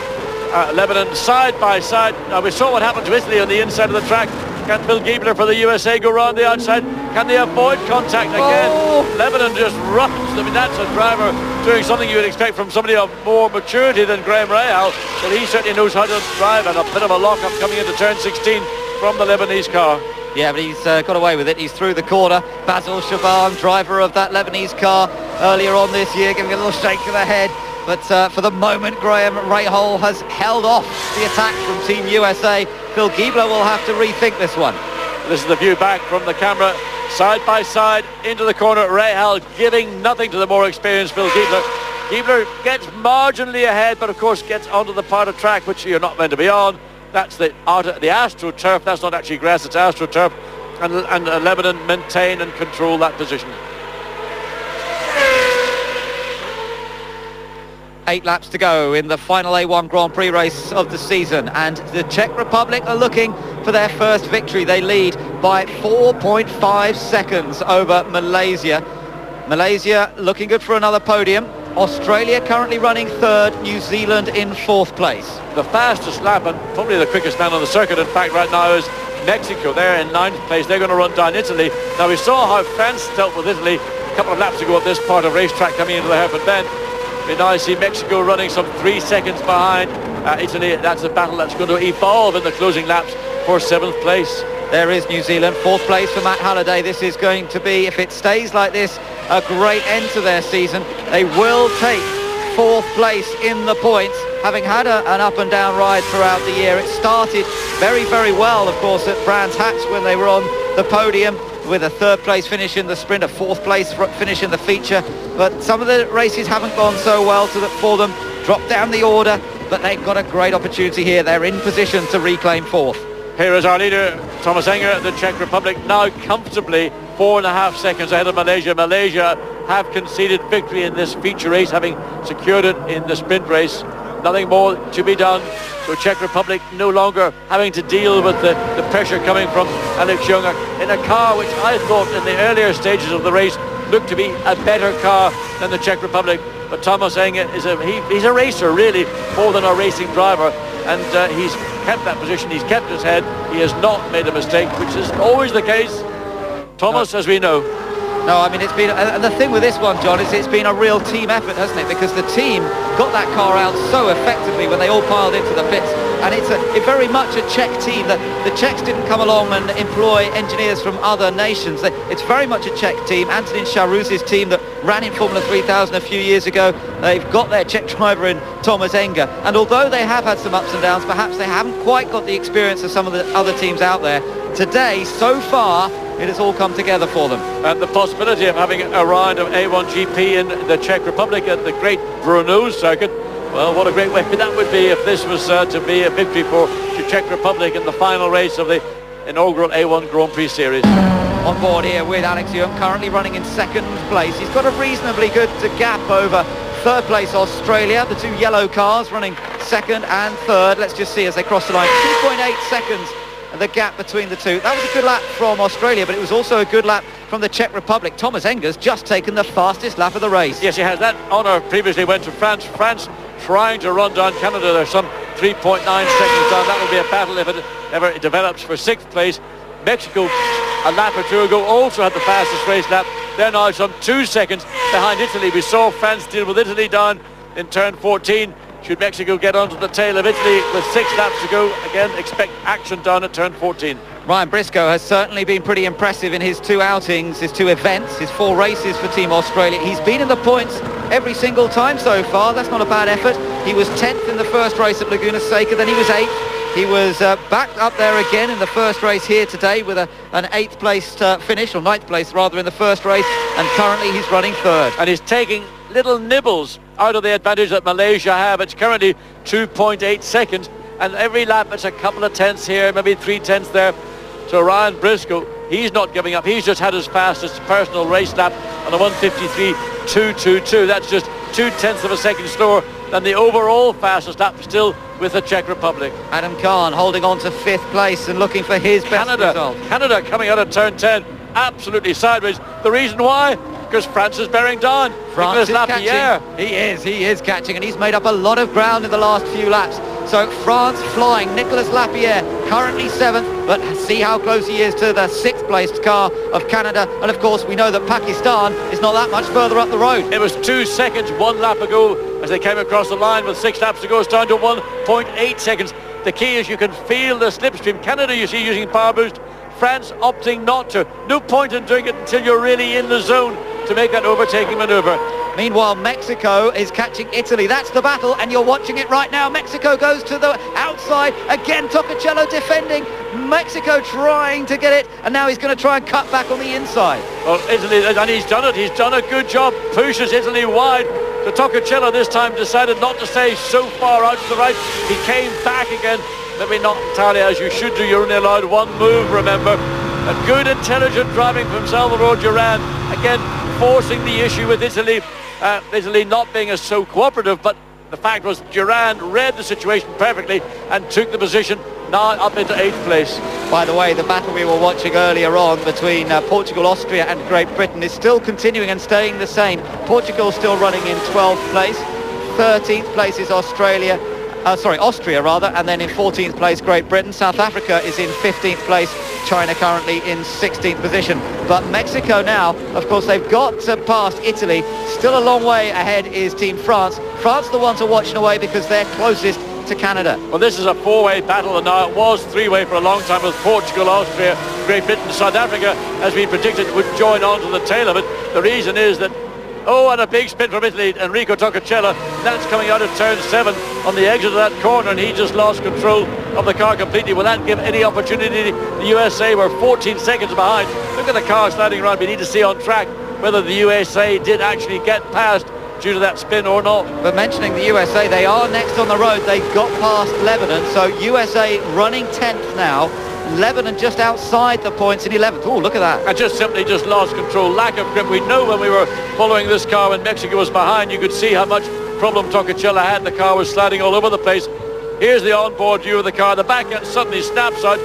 Lebanon, side by side. Now we saw what happened to Italy on the inside of the track. Can Phil Giebler for the USA go round the outside? Can they avoid contact again? Oh. Lebanon just runs. I mean, that's a driver doing something you would expect from somebody of more maturity than Graham Rahal, but he certainly knows how to drive, and a bit of a lock-up coming into turn 16 from the Lebanese car. Yeah, but he's got away with it. He's through the corner. Basil Shaban, driver of that Lebanese car earlier on this year, giving a little shake to the head. But for the moment, Graham Rahal has held off the attack from Team USA. Phil Giebler will have to rethink this one. This is the view back from the camera, side by side into the corner. Rahal giving nothing to the more experienced Phil Giebler. Giebler gets marginally ahead, but of course gets onto the part of track which you're not meant to be on. That's the AstroTurf. That's not actually grass, it's AstroTurf. And Lebanon maintain and control that position. 8 laps to go in the final A1 Grand Prix race of the season, and the Czech Republic are looking for their first victory. They lead by 4.5 seconds over Malaysia. Malaysia looking good for another podium. Australia currently running third, New Zealand in fourth place. The fastest lap and probably the quickest man on the circuit, in fact, right now is Mexico. They're in 9th place. They're going to run down Italy. Now, we saw how France dealt with Italy a couple of laps ago at this part of racetrack coming into the hairpin bend. We now see Mexico running some 3 seconds behind Italy. That's a battle that's going to evolve in the closing laps for 7th place. There is New Zealand, 4th place for Matt Halliday. This is going to be, if it stays like this, a great end to their season. They will take 4th place in the points, having had an up and down ride throughout the year. It started very, very well, of course, at Brands Hatch when they were on the podium, with a 3rd place finish in the sprint, a 4th place finish in the feature. But some of the races haven't gone so well for them. Drop down the order, but they've got a great opportunity here. They're in position to reclaim 4th. Here is our leader, Thomas Enger, the Czech Republic, now comfortably 4.5 seconds ahead of Malaysia. Malaysia have conceded victory in this feature race, having secured it in the sprint race. Nothing more to be done. So Czech Republic no longer having to deal with the pressure coming from Alex Young in a car which I thought in the earlier stages of the race looked to be a better car than the Czech Republic. But Thomas Enger is he's a racer, really, more than a racing driver. And he's kept that position, he's kept his head, he has not made a mistake, which is always the case, Thomas, as we know. No, I mean, it's been, and the thing with this one, John, is it's been a real team effort, hasn't it? Because the team got that car out so effectively when they all piled into the pits. And it's very much a Czech team. The Czechs didn't come along and employ engineers from other nations. It's very much a Czech team. Antonin Charuz's team that ran in Formula 3000 a few years ago, they've got their Czech driver in Thomas Enger. And although they have had some ups and downs, perhaps they haven't quite got the experience of some of the other teams out there. Today, so far, it has all come together for them. And the possibility of having a round of A1GP in the Czech Republic at the great Brno circuit, well, what a great way that would be if this was to be a victory for the Czech Republic in the final race of the inaugural A1 Grand Prix Series. On board here with Alex Young, currently running in 2nd place. He's got a reasonably good gap over 3rd place Australia, the 2 yellow cars running 2nd and 3rd. Let's just see as they cross the line. 2.8 seconds. The gap between the two. That was a good lap from Australia, but it was also a good lap from the Czech Republic. Thomas Enger's just taken the fastest lap of the race. Yes, he has. That honour previously went to France. France trying to run down Canada. They're some 3.9 seconds down. That will be a battle if it ever develops for 6th place. Mexico, a lap or two ago, also had the fastest race lap. They're now some 2 seconds behind Italy. We saw France deal with Italy down in turn 14. Should Mexico get onto the tail of Italy with 6 laps to go, again, expect action down at turn 14. Ryan Briscoe has certainly been pretty impressive in his 2 outings, his 2 events, his 4 races for Team Australia. He's been in the points every single time so far. That's not a bad effort. He was 10th in the first race at Laguna Seca, then he was 8th. He was back up there again in the first race here today with an 8th place finish, or 9th place rather, in the first race, and currently he's running 3rd. And he's taking little nibbles out of the advantage that Malaysia have. It's currently 2.8 seconds, and every lap it's a couple of tenths here, maybe 3 tenths there. So Ryan Briscoe, he's not giving up. He's just had his fastest personal race lap on a 1:53.222. That's just 2 tenths of a second slower than the overall fastest lap, still with the Czech Republic. Adam Kahn holding on to 5th place and looking for his best result. Canada coming out of turn 10 absolutely sideways. The reason why? Because France is bearing down. France is catching. He is catching, and he's made up a lot of ground in the last few laps. So France flying. Nicolas Lapierre currently 7th, but see how close he is to the 6th placed car of Canada. And of course we know that Pakistan is not that much further up the road. It was 2 seconds 1 lap ago as they came across the line. With 6 laps to go, it's down to 1.8 seconds. The key is you can feel the slipstream. Canada, you see, using power boost. France opting not to. No point in doing it until you're really in the zone to make that overtaking manoeuvre. Meanwhile, Mexico is catching Italy. That's the battle, and you're watching it right now. Mexico goes to the outside. Again, Toccocello defending. Mexico trying to get it, and now he's going to try and cut back on the inside. Well, Italy, and he's done it. He's done a good job. Pushes Italy wide. So Toccocello this time decided not to stay so far out to the right. He came back again. Maybe not entirely as you should do. You're only allowed 1 move, remember. A good, intelligent driving from Salvador Duran. Again, forcing the issue with Italy. Italy not being as so cooperative, but The fact was Durand read the situation perfectly and took the position, now up into 8th place. By the way, the battle we were watching earlier on between Portugal, Austria and Great Britain is still continuing and staying the same. Portugal still running in 12th place. 13th place is Austria rather, and then in 14th place Great Britain. South Africa is in 15th place, China currently in 16th position. But Mexico now, of course, they've got past Italy. Still a long way ahead is Team France. France the ones are watching away because they're closest to Canada. Well, this is a four-way battle, and now it was three-way for a long time with Portugal, Austria, Great Britain. South Africa, as we predicted, would join on to the tail of it. The reason is that and a big spin from Italy, Enrico Toccacella. That's coming out of turn 7 on the exit of that corner, and he just lost control of the car completely. Will that give any opportunity? The USA were 14 seconds behind. Look at the car sliding around. We need to see on track whether the USA did actually get past due to that spin or not. But mentioning the USA, they are next on the road. They got past Lebanon, so USA running 10th now. Lebanon just outside the points in 11th. Oh, look at that. And just simply lost control, lack of grip. We know when we were following this car when Mexico was behind, you could see how much problem Toccacella had. The car was sliding all over the place. Here's the onboard view of the car. The back end suddenly snaps out.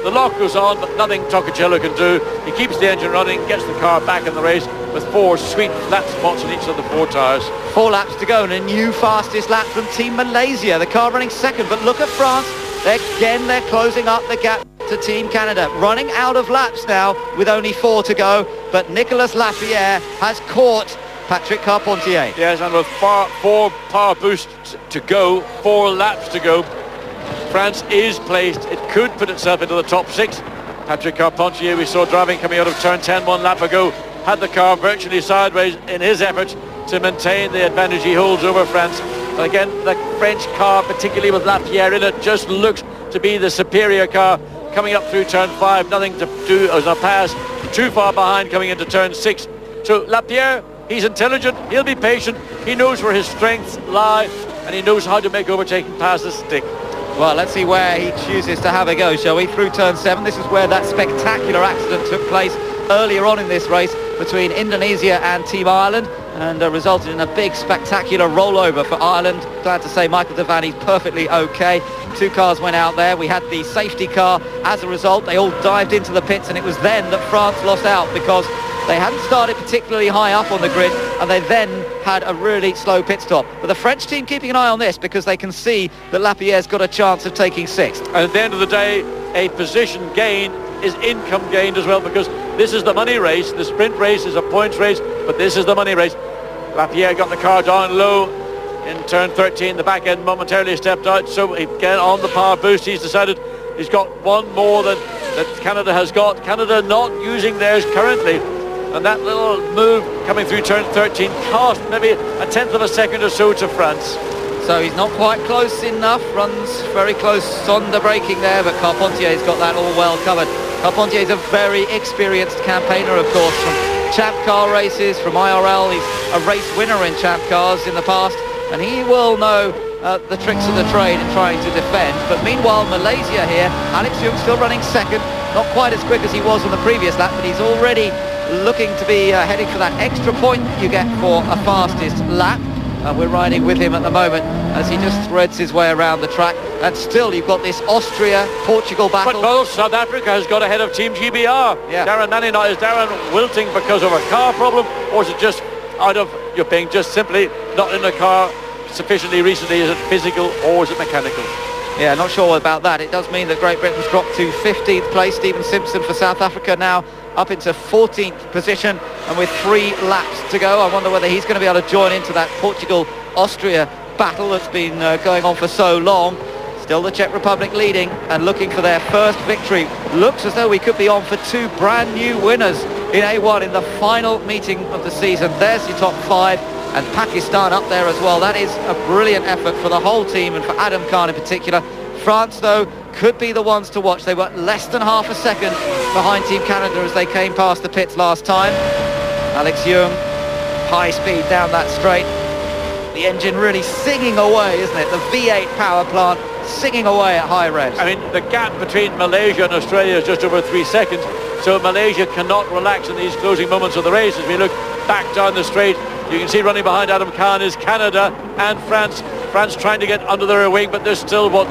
The lock goes on, but nothing Toccacella can do. He keeps the engine running, gets the car back in the race with 4 sweet flat spots on each of the 4 tyres. 4 laps to go and a new fastest lap from Team Malaysia. The car running second, but look at France. They're closing up the gap to Team Canada. Running out of laps now with only 4 to go, but Nicolas Lapierre has caught Patrick Carpentier. Yes, and with 4 power boosts to go, 4 laps to go, France is placed. It could put itself into the top 6. Patrick Carpentier, we saw driving coming out of turn 10 1 lap ago, had the car virtually sideways in his effort to maintain the advantage he holds over France. But again, the French car, particularly with Lapierre in it, just looks to be the superior car. Coming up through turn 5, nothing to do as a pass, too far behind coming into turn 6. So Lapierre, he's intelligent, he'll be patient, he knows where his strengths lie, and he knows how to make overtaking passes stick. Well, let's see where he chooses to have a go, shall we? Through turn 7, this is where that spectacular accident took place earlier on in this race between Indonesia and Team Ireland, and resulted in a big spectacular rollover for Ireland. Glad to say Michael Devaney's perfectly okay. 2 cars went out there. We had the safety car. As a result, they all dived into the pits, and it was then that France lost out because they hadn't started particularly high up on the grid, and they then had a really slow pit stop. But the French team keeping an eye on this because they can see that Lapierre's got a chance of taking 6th. And at the end of the day, a position gain is income gained as well, because this is the money race. The sprint race is a points race, but this is the money race. Lapierre got the car down low in turn 13. The back end momentarily stepped out, so again on the power boost, he's decided he's got one more that Canada has got. Canada not using theirs currently, and that little move coming through turn 13 cost maybe a tenth of a second or so to France. So he's not quite close enough, runs very close on the braking there, but Carpentier's got that all well covered. Carpentier's a very experienced campaigner, of course, from Champ Car races, from IRL. He's a race winner in Champ Cars in the past, and he will know the tricks of the trade in trying to defend. But meanwhile, Malaysia here, Alex Young still running second, not quite as quick as he was on the previous lap, but he's already looking to be heading for that extra point you get for a fastest lap. We're riding with him at the moment as he just threads his way around the track. And still, you've got this Austria-Portugal battle. But both South Africa has got ahead of Team GBR. Yeah. Darren Manning now, is Darren wilting because of a car problem, or is it just out of your being just simply not in the car sufficiently recently? Is it physical or is it mechanical? Yeah, not sure about that. It does mean that Great Britain's dropped to 15th place. Stephen Simpson for South Africa now up into 14th position, and with 3 laps to go. I wonder whether he's going to be able to join into that Portugal-Austria battle that's been going on for so long. Still the Czech Republic leading and looking for their first victory. Looks as though we could be on for 2 brand new winners in A1 in the final meeting of the season. There's your top 5, and Pakistan up there as well. That is a brilliant effort for the whole team and for Adam Khan in particular. France, though, could be the ones to watch. They were less than half a second behind Team Canada as they came past the pits last time. Alex Young, high speed down that straight. The engine really singing away, isn't it? The V8 power plant singing away at high revs. I mean, the gap between Malaysia and Australia is just over 3 seconds, so Malaysia cannot relax in these closing moments of the race. As we look back down the straight, you can see running behind Adam Khan is Canada and France. France trying to get under their wing, but there's still, what,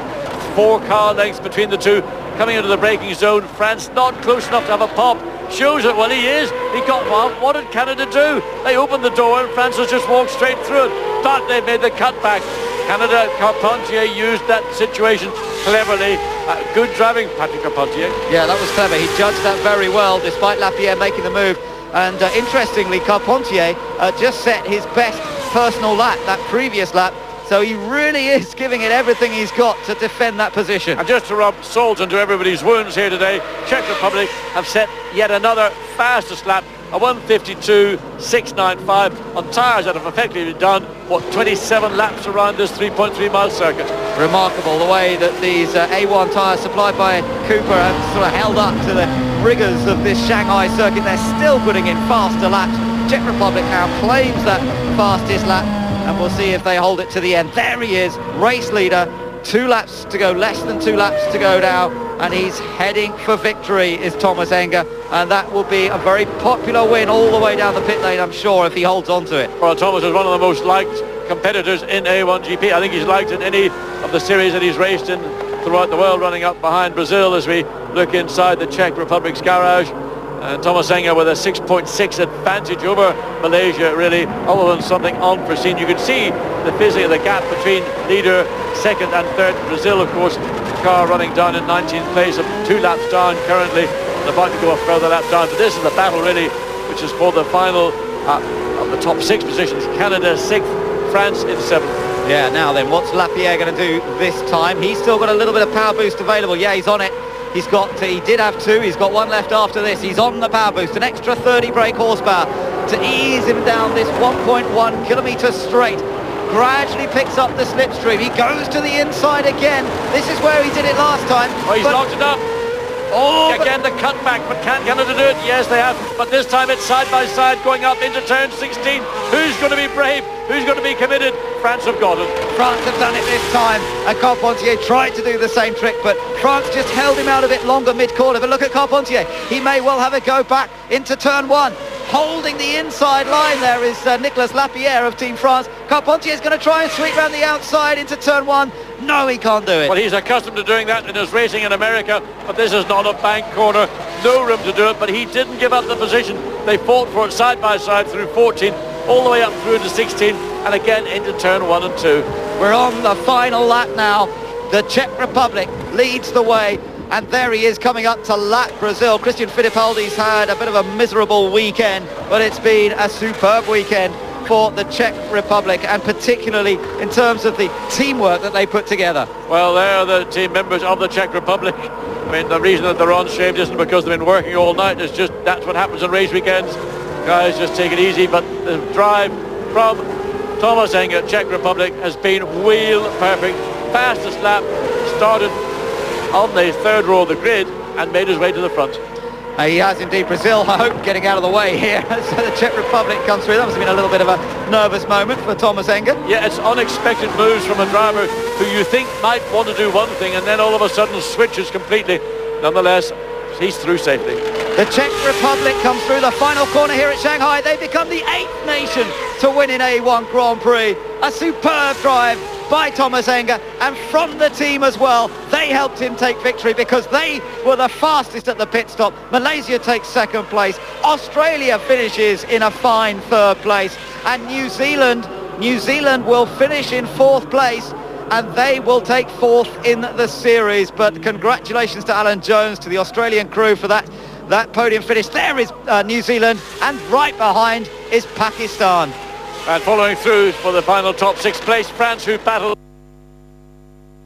4 car lengths between the two. Coming into the braking zone, France not close enough to have a pop. Shows it, well, he is. He got one. What did Canada do? They opened the door and France has just walked straight through it. But they made the cutback. Canada, Carpentier used that situation cleverly. Good driving, Patrick Carpentier. Yeah, that was clever. He judged that very well, despite Lapierre making the move. And interestingly, Carpentier just set his best personal lap, that previous lap. So he really is giving it everything he's got to defend that position. And just to rub salt into everybody's wounds here today, Czech Republic have set yet another fastest lap, a 1:52.695 on tyres that have effectively done, what, 27 laps around this 3.3 mile circuit. Remarkable the way that these A1 tyres supplied by Cooper have sort of held up to the rigours of this Shanghai circuit. They're still putting in faster laps. Czech Republic now claims that fastest lap, and we'll see if they hold it to the end. There he is, race leader. 2 laps to go, less than 2 laps to go now, and he's heading for victory, is Thomas Enger, and that will be a very popular win all the way down the pit lane, I'm sure, if he holds on to it. Well, Thomas is one of the most liked competitors in A1GP. I think he's liked in any of the series that he's raced in throughout the world, running up behind Brazil as we look inside the Czech Republic's garage. Thomas Enger with a 6.6 advantage over Malaysia, really, other than something unforeseen. You can see the fizzing of the gap between leader, second and third. Brazil, of course, the car running down in 19th place, 2 laps down currently, and about to go a further lap down. But this is the battle, really, which is for the final of the top 6 positions. Canada 6th, France in 7th. Yeah, now then, what's Lapierre going to do this time? He's still got a little bit of power boost available. Yeah, he's on it. He did have 2, he's got 1 left after this. He's on the power boost, an extra 30 brake horsepower to ease him down this 1.1 kilometre straight. Gradually picks up the slipstream. He goes to the inside again. This is where he did it last time. Oh, he's locked it up. Oh, again, the cutback, but can Canada do it? Yes, they have. But this time it's side by side going up into turn 16. Who's going to be brave? Who's going to be committed? France have got it. France have done it this time. And Carpentier tried to do the same trick, but France just held him out a bit longer mid-corner. But look at Carpentier. He may well have a go back into turn 1. Holding the inside line there is Nicolas Lapierre of Team France. Carpentier is going to try and sweep around the outside into turn 1. No, he can't do it. Well, he's accustomed to doing that in his racing in America, but this is not a bank corner. No room to do it, but he didn't give up the position. They fought for it side by side through 14, all the way up through to 16, and again into turn 1 and 2. We're on the final lap now. The Czech Republic leads the way, and there he is coming up to lap Brazil. Christian Fittipaldi's had a bit of a miserable weekend, but it's been a superb weekend for the Czech Republic, and particularly in terms of the teamwork that they put together. Well, they're the team members of the Czech Republic. I mean, the reason that they're unshaved isn't because they've been working all night. It's just that's what happens on race weekends. Guys just take it easy, but the drive from Thomas Enger, Czech Republic, has been wheel perfect. Fastest lap, started on the 3rd row of the grid and made his way to the front. He has indeed. Brazil, I hope, getting out of the way here. So the Czech Republic comes through. That must have been a little bit of a nervous moment for Thomas Enger. Yeah, it's unexpected moves from a driver who you think might want to do one thing and then all of a sudden switches completely. Nonetheless, he's through safely. The Czech Republic comes through the final corner here at Shanghai. They become the 8th nation to win in A1 Grand Prix. A superb drive by Thomas Enger, and from the team as well. They helped him take victory because they were the fastest at the pit stop. Malaysia takes 2nd place. Australia finishes in a fine 3rd place, and New Zealand will finish in 4th place, and they will take 4th in the series. But congratulations to Alan Jones, to the Australian crew for that podium finish. There is New Zealand, and right behind is Pakistan. And following through for the final top 6 place, France, who battled.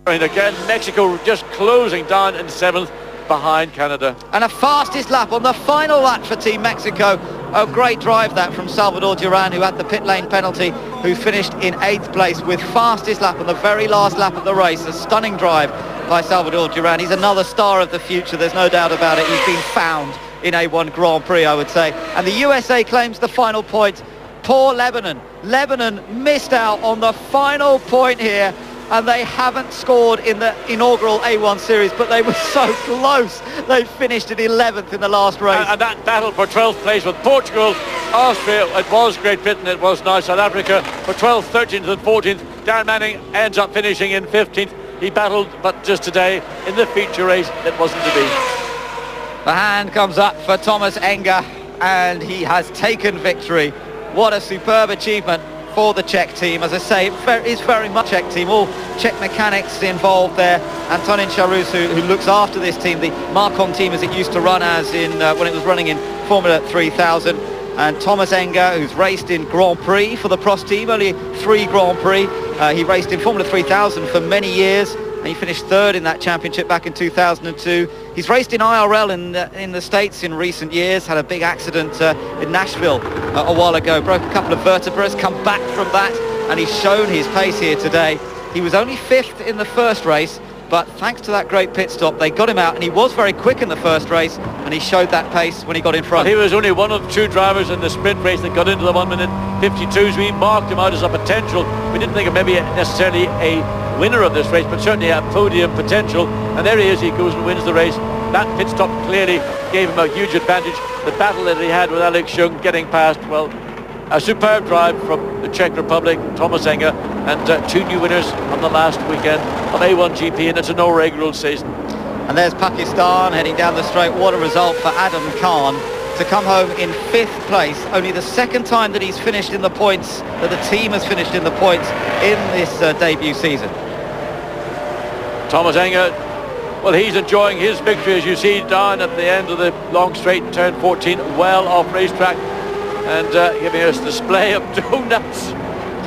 And again, Mexico just closing down in 7th behind Canada. And a fastest lap on the final lap for Team Mexico. A great drive that from Salvador Duran, who had the pit lane penalty, who finished in 8th place with fastest lap on the very last lap of the race. A stunning drive by Salvador Duran. He's another star of the future, there's no doubt about it. He's been found in A1 Grand Prix, I would say. And the USA claims the final point. Poor Lebanon. Lebanon missed out on the final point here, and they haven't scored in the inaugural A1 series, but they were so close. They finished in 11th in the last race. And that battle for 12th place with Portugal, Austria, it was Great Britain, it was now South Africa, for 12th, 13th and 14th. Darren Manning ends up finishing in 15th. He battled, but just today in the feature race, it wasn't to be. The hand comes up for Thomas Enger, and he has taken victory. What a superb achievement for the Czech team. As I say, it is very much a Czech team. All Czech mechanics involved there. Antonin Charus, who looks after this team, the Marcon team as it used to run as in when it was running in Formula 3000. And Thomas Enger, who's raced in Grand Prix for the Prost team, only 3 Grand Prix. He raced in Formula 3000 for many years, and he finished 3rd in that championship back in 2002. He's raced in IRL in the States in recent years, had a big accident in Nashville a while ago, broke a couple of vertebrae, come back from that, and he's shown his pace here today. He was only 5th in the first race, but thanks to that great pit stop, they got him out, and he was very quick in the first race, and he showed that pace when he got in front. Well, he was only one of 2 drivers in the sprint race that got into the 1 minute 52s. We marked him out as a potential. We didn't think of maybe necessarily a winner of this race, but certainly a podium potential, and there he is. He goes and wins the race. That pit stop clearly gave him a huge advantage. The battle that he had with Alex Young getting past, well, a superb drive from the Czech Republic, Thomas Enger, and 2 new winners on the last weekend of A1GP, and it's a no-reg rule season. And there's Pakistan heading down the straight. What a result for Adam Khan to come home in 5th place. Only the 2nd time that he's finished in the points, that the team has finished in the points in this debut season. Thomas Enger, well, he's enjoying his victory, as you see down at the end of the long straight in turn 14, well off racetrack, and giving us a display of donuts.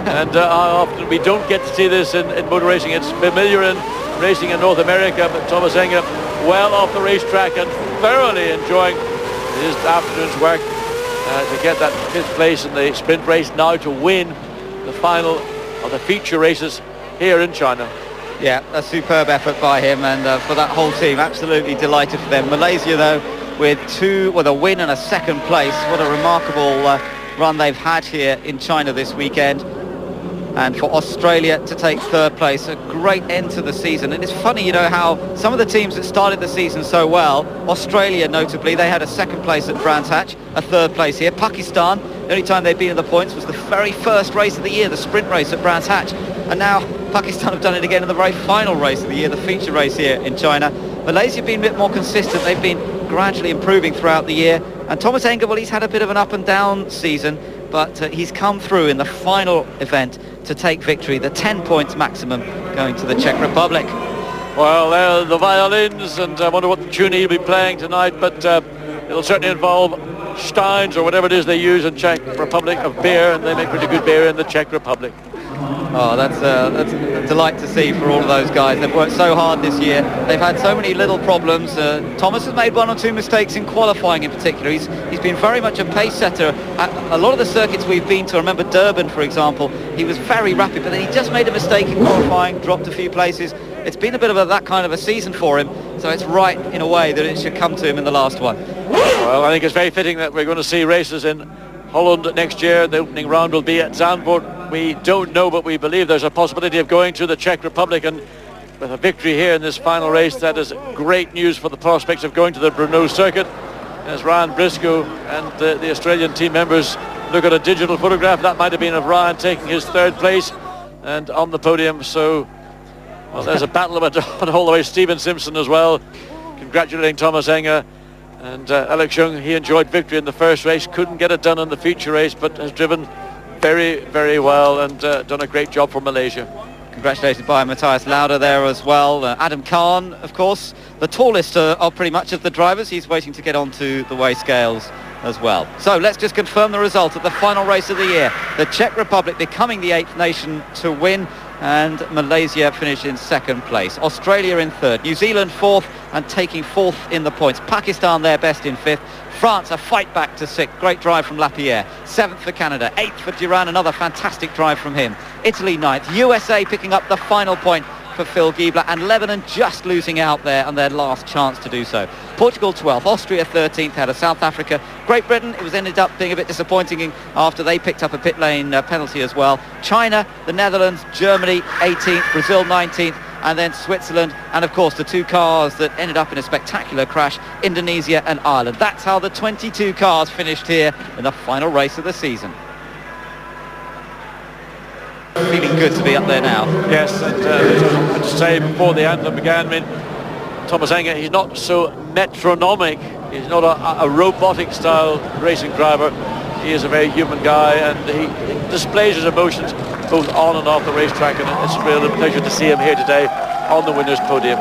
And how often we don't get to see this in motor racing. It's familiar in racing in North America, but Thomas Enger well off the racetrack and thoroughly enjoying his afternoon's work to get that 5th place in the sprint race, now to win the final of the feature races here in China. Yeah, a superb effort by him, and for that whole team, absolutely delighted for them. Malaysia, though, with a win and a 2nd place. What a remarkable run they've had here in China this weekend. And for Australia to take 3rd place, a great end to the season. And it's funny, you know, how some of the teams that started the season so well, Australia notably, they had a 2nd place at Brands Hatch, a 3rd place here. Pakistan, the only time they've been in the points was the very first race of the year, the sprint race at Brands Hatch. And now Pakistan have done it again in the very final race of the year, the feature race here in China. Malaysia have been a bit more consistent. They've been gradually improving throughout the year. And Thomas Enger, well, he's had a bit of an up and down season, but he's come through in the final event to take victory, the 10 points maximum going to the Czech Republic. Well, the violins, and I wonder what the tune he'll be playing tonight, but it'll certainly involve steins or whatever it is they use in Czech Republic of beer, and they make pretty good beer in the Czech Republic. Oh, that's a delight to see for all of those guys. They've worked so hard this year. They've had so many little problems. Thomas has made 1 or 2 mistakes in qualifying in particular. He's been very much a pace setter. At a lot of the circuits we've been to, I remember Durban, for example, he was very rapid, but then he just made a mistake in qualifying, dropped a few places. It's been a bit of that kind of a season for him, so it's right in a way that it should come to him in the last one. Well, I think it's very fitting that we're going to see races in Holland next year. The opening round will be at Zandvoort. We don't know, but we believe there's a possibility of going to the Czech Republic, and with a victory here in this final race, that is great news for the prospects of going to the Brno circuit. As Ryan Briscoe and the Australian team members look at a digital photograph, that might have been of Ryan taking his 3rd place and on the podium. So, well, there's a battle about all the way. Stephen Simpson as well, congratulating Thomas Enger. And Alex Young, he enjoyed victory in the first race, couldn't get it done in the feature race, but has driven very, very well and done a great job for Malaysia. Congratulated by Matthias Lauda there as well. Adam Khan, of course, the tallest of pretty much of the drivers. He's waiting to get onto the weigh scales as well. So let's just confirm the result of the final race of the year. The Czech Republic becoming the 8th nation to win, and Malaysia finished in 2nd place. Australia in 3rd, New Zealand 4th and taking 4th in the points. Pakistan their best in 5th. France a fight back to 6th, great drive from Lapierre. 7th for Canada, 8th for Duran, another fantastic drive from him. Italy 9th, USA picking up the final point for Phil Giebler, and Lebanon just losing out there on their last chance to do so. Portugal 12th, Austria 13th, out of South Africa. Great Britain, it was ended up being a bit disappointing after they picked up a pit lane penalty as well. China, the Netherlands, Germany 18th, Brazil 19th, and then Switzerland, and of course the 2 cars that ended up in a spectacular crash, Indonesia and Ireland. That's how the 22 cars finished here in the final race of the season. Feeling good to be up there now. Yes, and to say before the anthem began, I mean, Thomas Enger, he's not so metronomic. He's not a robotic style racing driver. He is a very human guy, and he displays his emotions both on and off the racetrack, and it's a real pleasure to see him here today on the winner's podium.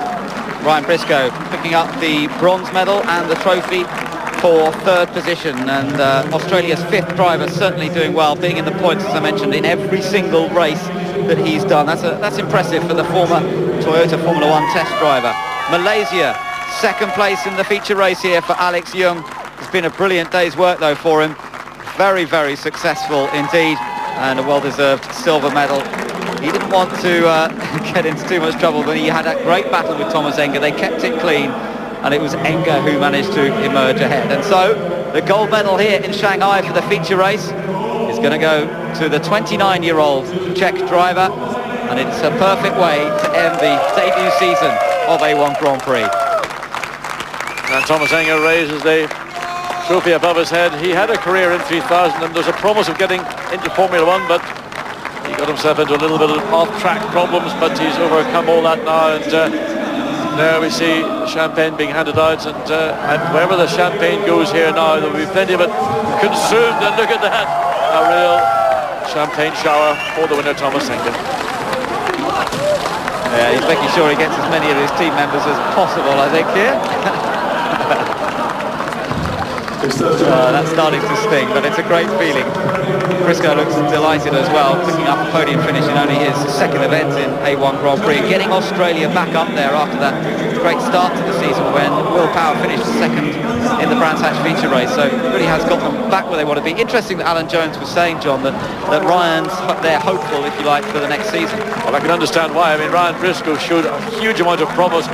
Ryan Briscoe picking up the bronze medal and the trophy for third position, and Australia's fifth driver certainly doing well, being in the points, as I mentioned, in every single race that he's done. That's impressive for the former Toyota Formula 1 test driver. Malaysia, second place in the feature race here for Alex Young. It's been a brilliant day's work though for him. Very, very successful indeed, and a well-deserved silver medal. He didn't want to get into too much trouble, but he had a great battle with Thomas Enger. They kept it clean, and it was Enger who managed to emerge ahead. And so the gold medal here in Shanghai for the feature race is going to go to the 29-year-old Czech driver, and it's a perfect way to end the debut season of A1 Grand Prix. And Thomas Enger raises the trophy above his head. He had a career in 3000, and there's a promise of getting into Formula 1, but he got himself into a little bit of off-track problems, but he's overcome all that now, and there we see champagne being handed out, and wherever the champagne goes here now, there will be plenty of it consumed, and look at that, a real champagne shower for the winner, Thomas Enger. Yeah, he's making sure he gets as many of his team members as possible, I think, here. That's starting to sting, but it's a great feeling. Briscoe looks delighted as well, picking up a podium finish in only his second event in A1 Grand Prix, getting Australia back up there after that great start to the season when Will Power finished second in the Brands Hatch feature race. So it really has got them back where they want to be. Interesting that Alan Jones was saying, John, that Ryan's, they're hopeful, if you like, for the next season. Well, I can understand why. I mean, Ryan Briscoe showed a huge amount of promise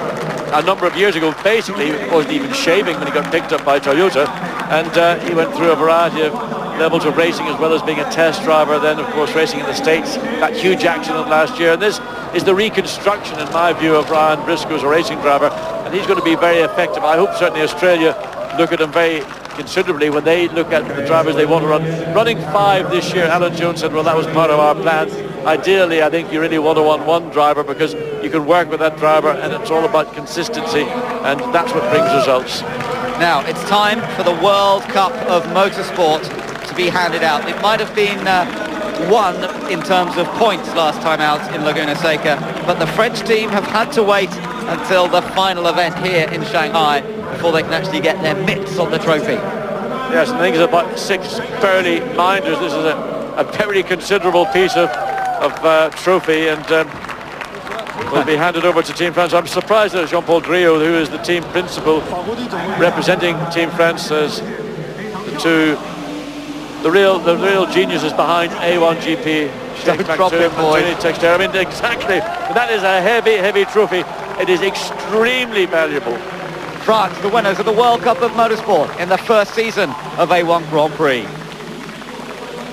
a number of years ago. Basically, he wasn't even shaving when he got picked up by Toyota, and he went through a variety of levels of racing as well as being a test driver, then of course racing in the States, that huge accident last year, and this is the reconstruction in my view of Ryan Briscoe as a racing driver, and he's going to be very effective. I hope certainly Australia look at him very considerably when they look at the drivers they want to run. Running 5 this year, Alan Jones said, well, that was part of our plan. Ideally, I think you really want to want one driver because you can work with that driver, and it's all about consistency, and that's what brings results. Now it's time for the World Cup of Motorsport to be handed out. It might have been won in terms of points last time out in Laguna Seca, but the French team have had to wait until the final event here in Shanghai before they can actually get their mitts on the trophy. Yes, I think it's about 6 Burley Minders. This is a very considerable piece of trophy, and will be handed over to Team France. I'm surprised that Jean-Paul Driot, who is the team principal representing Team France, as the real geniuses behind A1GP. Don't drop it, boys. I mean, exactly. That is a heavy trophy. It is extremely valuable. France, the winners of the World Cup of Motorsport in the first season of A1 Grand Prix.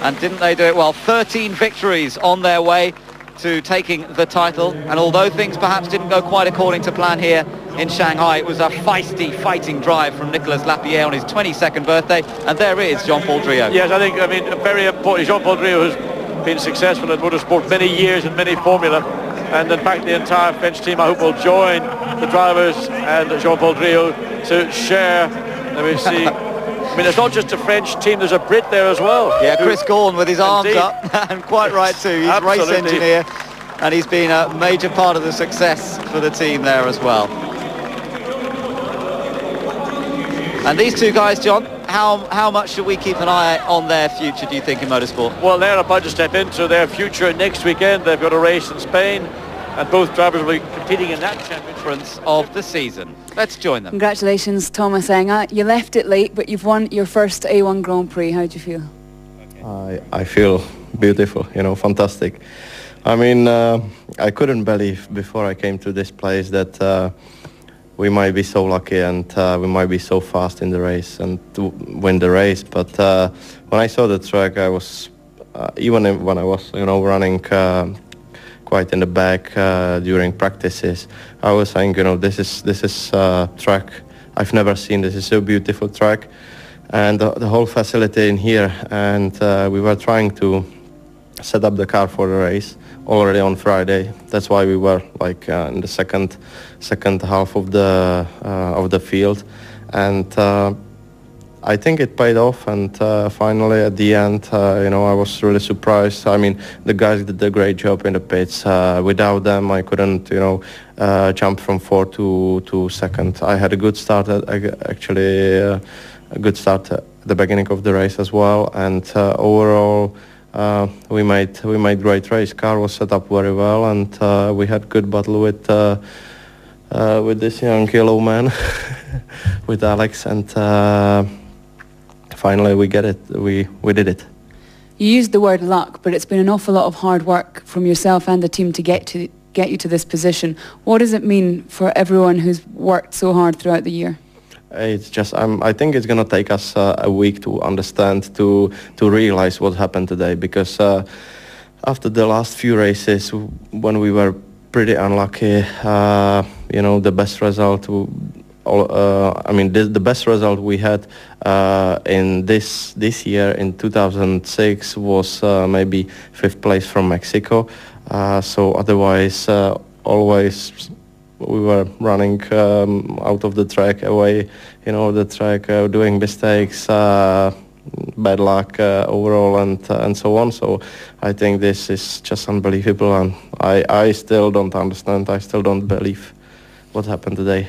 And didn't they do it well? 13 victories on their way to taking the title, and although things perhaps didn't go quite according to plan here in Shanghai, it was a feisty, fighting drive from Nicolas Lapierre on his 22nd birthday, and there is Jean-Paul Driot. Yes, I think, very important. Jean-Paul Driot has been successful in motorsport many years in many formula, and in fact the entire French team I hope will join the drivers and Jean-Paul Driot to share. Let me see. I mean, it's not just a French team, there's a Brit there as well. Yeah, Chris Gorn with his arms up, and quite right too. He's a race engineer, and he's been a major part of the success for the team there as well. And these two guys, John, how much should we keep an eye on their future, do you think, in motorsport? Well, they're about to step into their future next weekend. They've got a race in Spain, and both drivers will be competing in that championship of the season. Let's join them. Congratulations, Thomas Enger. You left it late, but you've won your first A1 Grand Prix. How do you feel? I feel beautiful, fantastic. I mean, I couldn't believe before I came to this place that we might be so lucky and we might be so fast in the race and to win the race. But when I saw the track, I was, even when I was, running quite in the back during practices, I was saying, this is a track I've never seen. This is a beautiful track, and the whole facility in here. And we were trying to set up the car for the race already on Friday. That's why we were like in the second half of the field, and I think it paid off. And finally, at the end, I was really surprised. I mean, the guys did a great job in the pits. Without them, I couldn't, jump from 4th to 2nd. I had a good start, a good start at the beginning of the race as well. And overall, we made great race. Car was set up very well, and we had good battle with this young yellow man, with Alex, and finally we get it. We did it. You used the word luck, but it's been an awful lot of hard work from yourself and the team to get you to this position. What does it mean for everyone who's worked so hard throughout the year? It's just I think it's gonna take us a week to understand, to realize what happened today, because after the last few races, when we were pretty unlucky, the best result. The best result we had in this year in 2006 was maybe 5th place from Mexico. So otherwise, always we were running out of the track, away, the track, doing mistakes, bad luck overall, and so on. So I think this is just unbelievable, and I still don't understand. I still don't believe what happened today.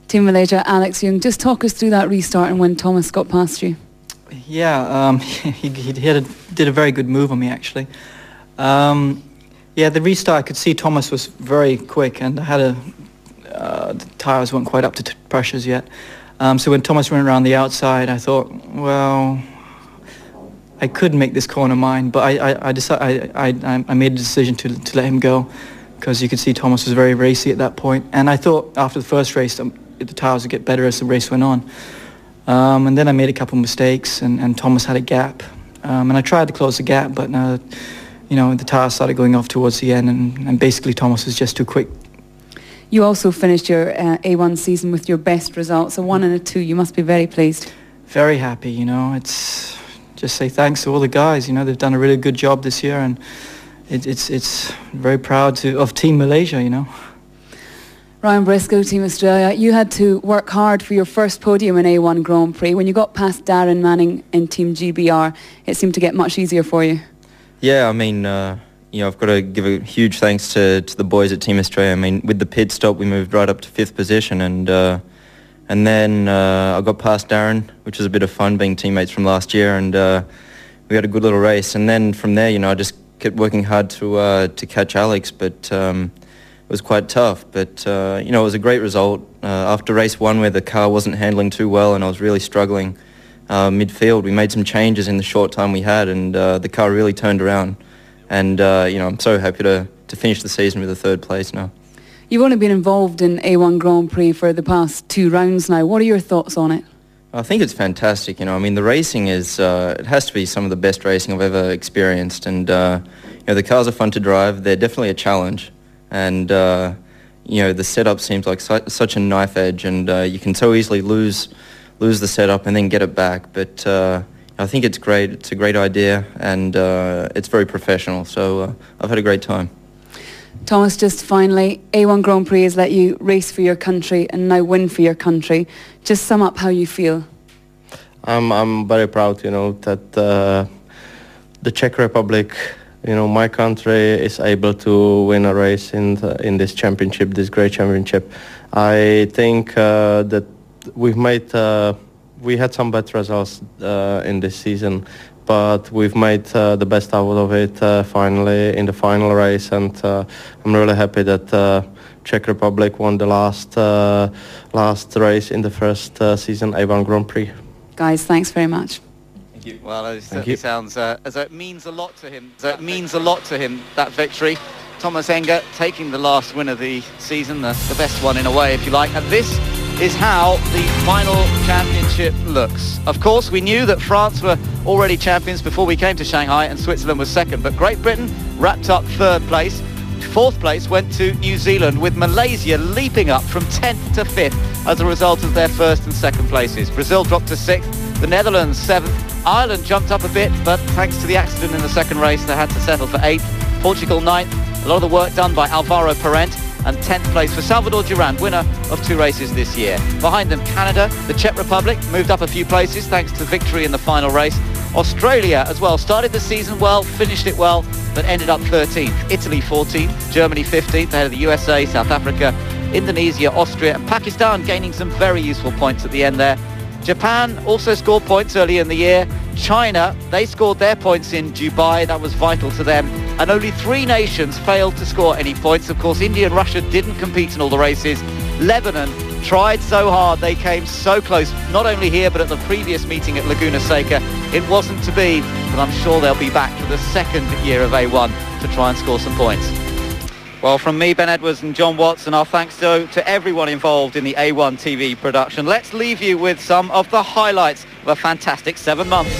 Team Malaysia, Alex Young, just talk us through that restart and when Thomas got past you. Yeah, he did a very good move on me, actually. The restart, I could see Thomas was very quick, and I had the tyres weren't quite up to pressures yet. So when Thomas went around the outside, I thought, well, I could make this corner mine, but I made a decision to let him go, because you could see Thomas was very racy at that point. And I thought after the first race, the tyres would get better as the race went on. And then I made a couple of mistakes, and Thomas had a gap. And I tried to close the gap, but the tyres started going off towards the end, and basically Thomas was just too quick. You also finished your A1 season with your best results, a 1 and a 2. You must be very pleased. Very happy, It's just say thanks to all the guys. They've done a really good job this year, and it's very proud of Team Malaysia. Ryan Briscoe, Team Australia, you had to work hard for your first podium in A1 Grand Prix. When you got past Darren Manning in Team GBR, it seemed to get much easier for you. Yeah, I've got to give a huge thanks to the boys at Team Australia. With the pit stop, we moved right up to 5th position, and then I got past Darren, which was a bit of fun, being teammates from last year, and we had a good little race. And then from there, I just kept working hard to catch Alex, but it was quite tough. But it was a great result. After race 1, where the car wasn't handling too well, and I was really struggling midfield, we made some changes in the short time we had, and the car really turned around. And I'm so happy to finish the season with a 3rd place now. You've only been involved in A1 Grand Prix for the past 2 rounds now. What are your thoughts on it? I think it's fantastic. The racing is, it has to be some of the best racing I've ever experienced. And, the cars are fun to drive. They're definitely a challenge. And, the setup seems like such a knife edge, and you can so easily lose the setup and then get it back. But I think it's great. It's a great idea, and it's very professional. So I've had a great time. Thomas, just finally, A1 Grand Prix has let you race for your country and now win for your country. Just sum up how you feel. I'm very proud, that the Czech Republic, my country, is able to win a race in this championship, this great championship. I think that we had some bad results in this season, but we've made the best out of it finally in the final race, and I'm really happy that Czech Republic won the last race in the first season A1 Grand Prix. Guys, thanks very much. Thank you. Well, it certainly sounds as though it means a lot to him. That victory. Thomas Enger taking the last win of the season, the best one in a way, if you like. And this is how the final championship looks. Of course, we knew that France were already champions before we came to Shanghai, and Switzerland was second. But Great Britain wrapped up 3rd place. 4th place went to New Zealand, with Malaysia leaping up from 10th to 5th as a result of their 1st and 2nd places. Brazil dropped to 6th, the Netherlands 7th, Ireland jumped up a bit, but thanks to the accident in the 2nd race, they had to settle for 8th. Portugal 9th. A lot of the work done by Alvaro Parent. And 10th place for Salvador Duran, winner of 2 races this year. Behind them, Canada, the Czech Republic, moved up a few places thanks to victory in the final race. Australia as well, started the season well, finished it well, but ended up 13th. Italy 14th, Germany 15th, ahead of the USA, South Africa, Indonesia, Austria, and Pakistan gaining some very useful points at the end there. Japan also scored points early in the year. China, they scored their points in Dubai. That was vital to them. And only 3 nations failed to score any points. Of course, India and Russia didn't compete in all the races. Lebanon tried so hard. They came so close, not only here, but at the previous meeting at Laguna Seca. It wasn't to be, but I'm sure they'll be back for the second year of A1 to try and score some points. Well, from me, Ben Edwards and John Watson, our thanks to everyone involved in the A1 TV production. Let's leave you with some of the highlights of a fantastic 7 months.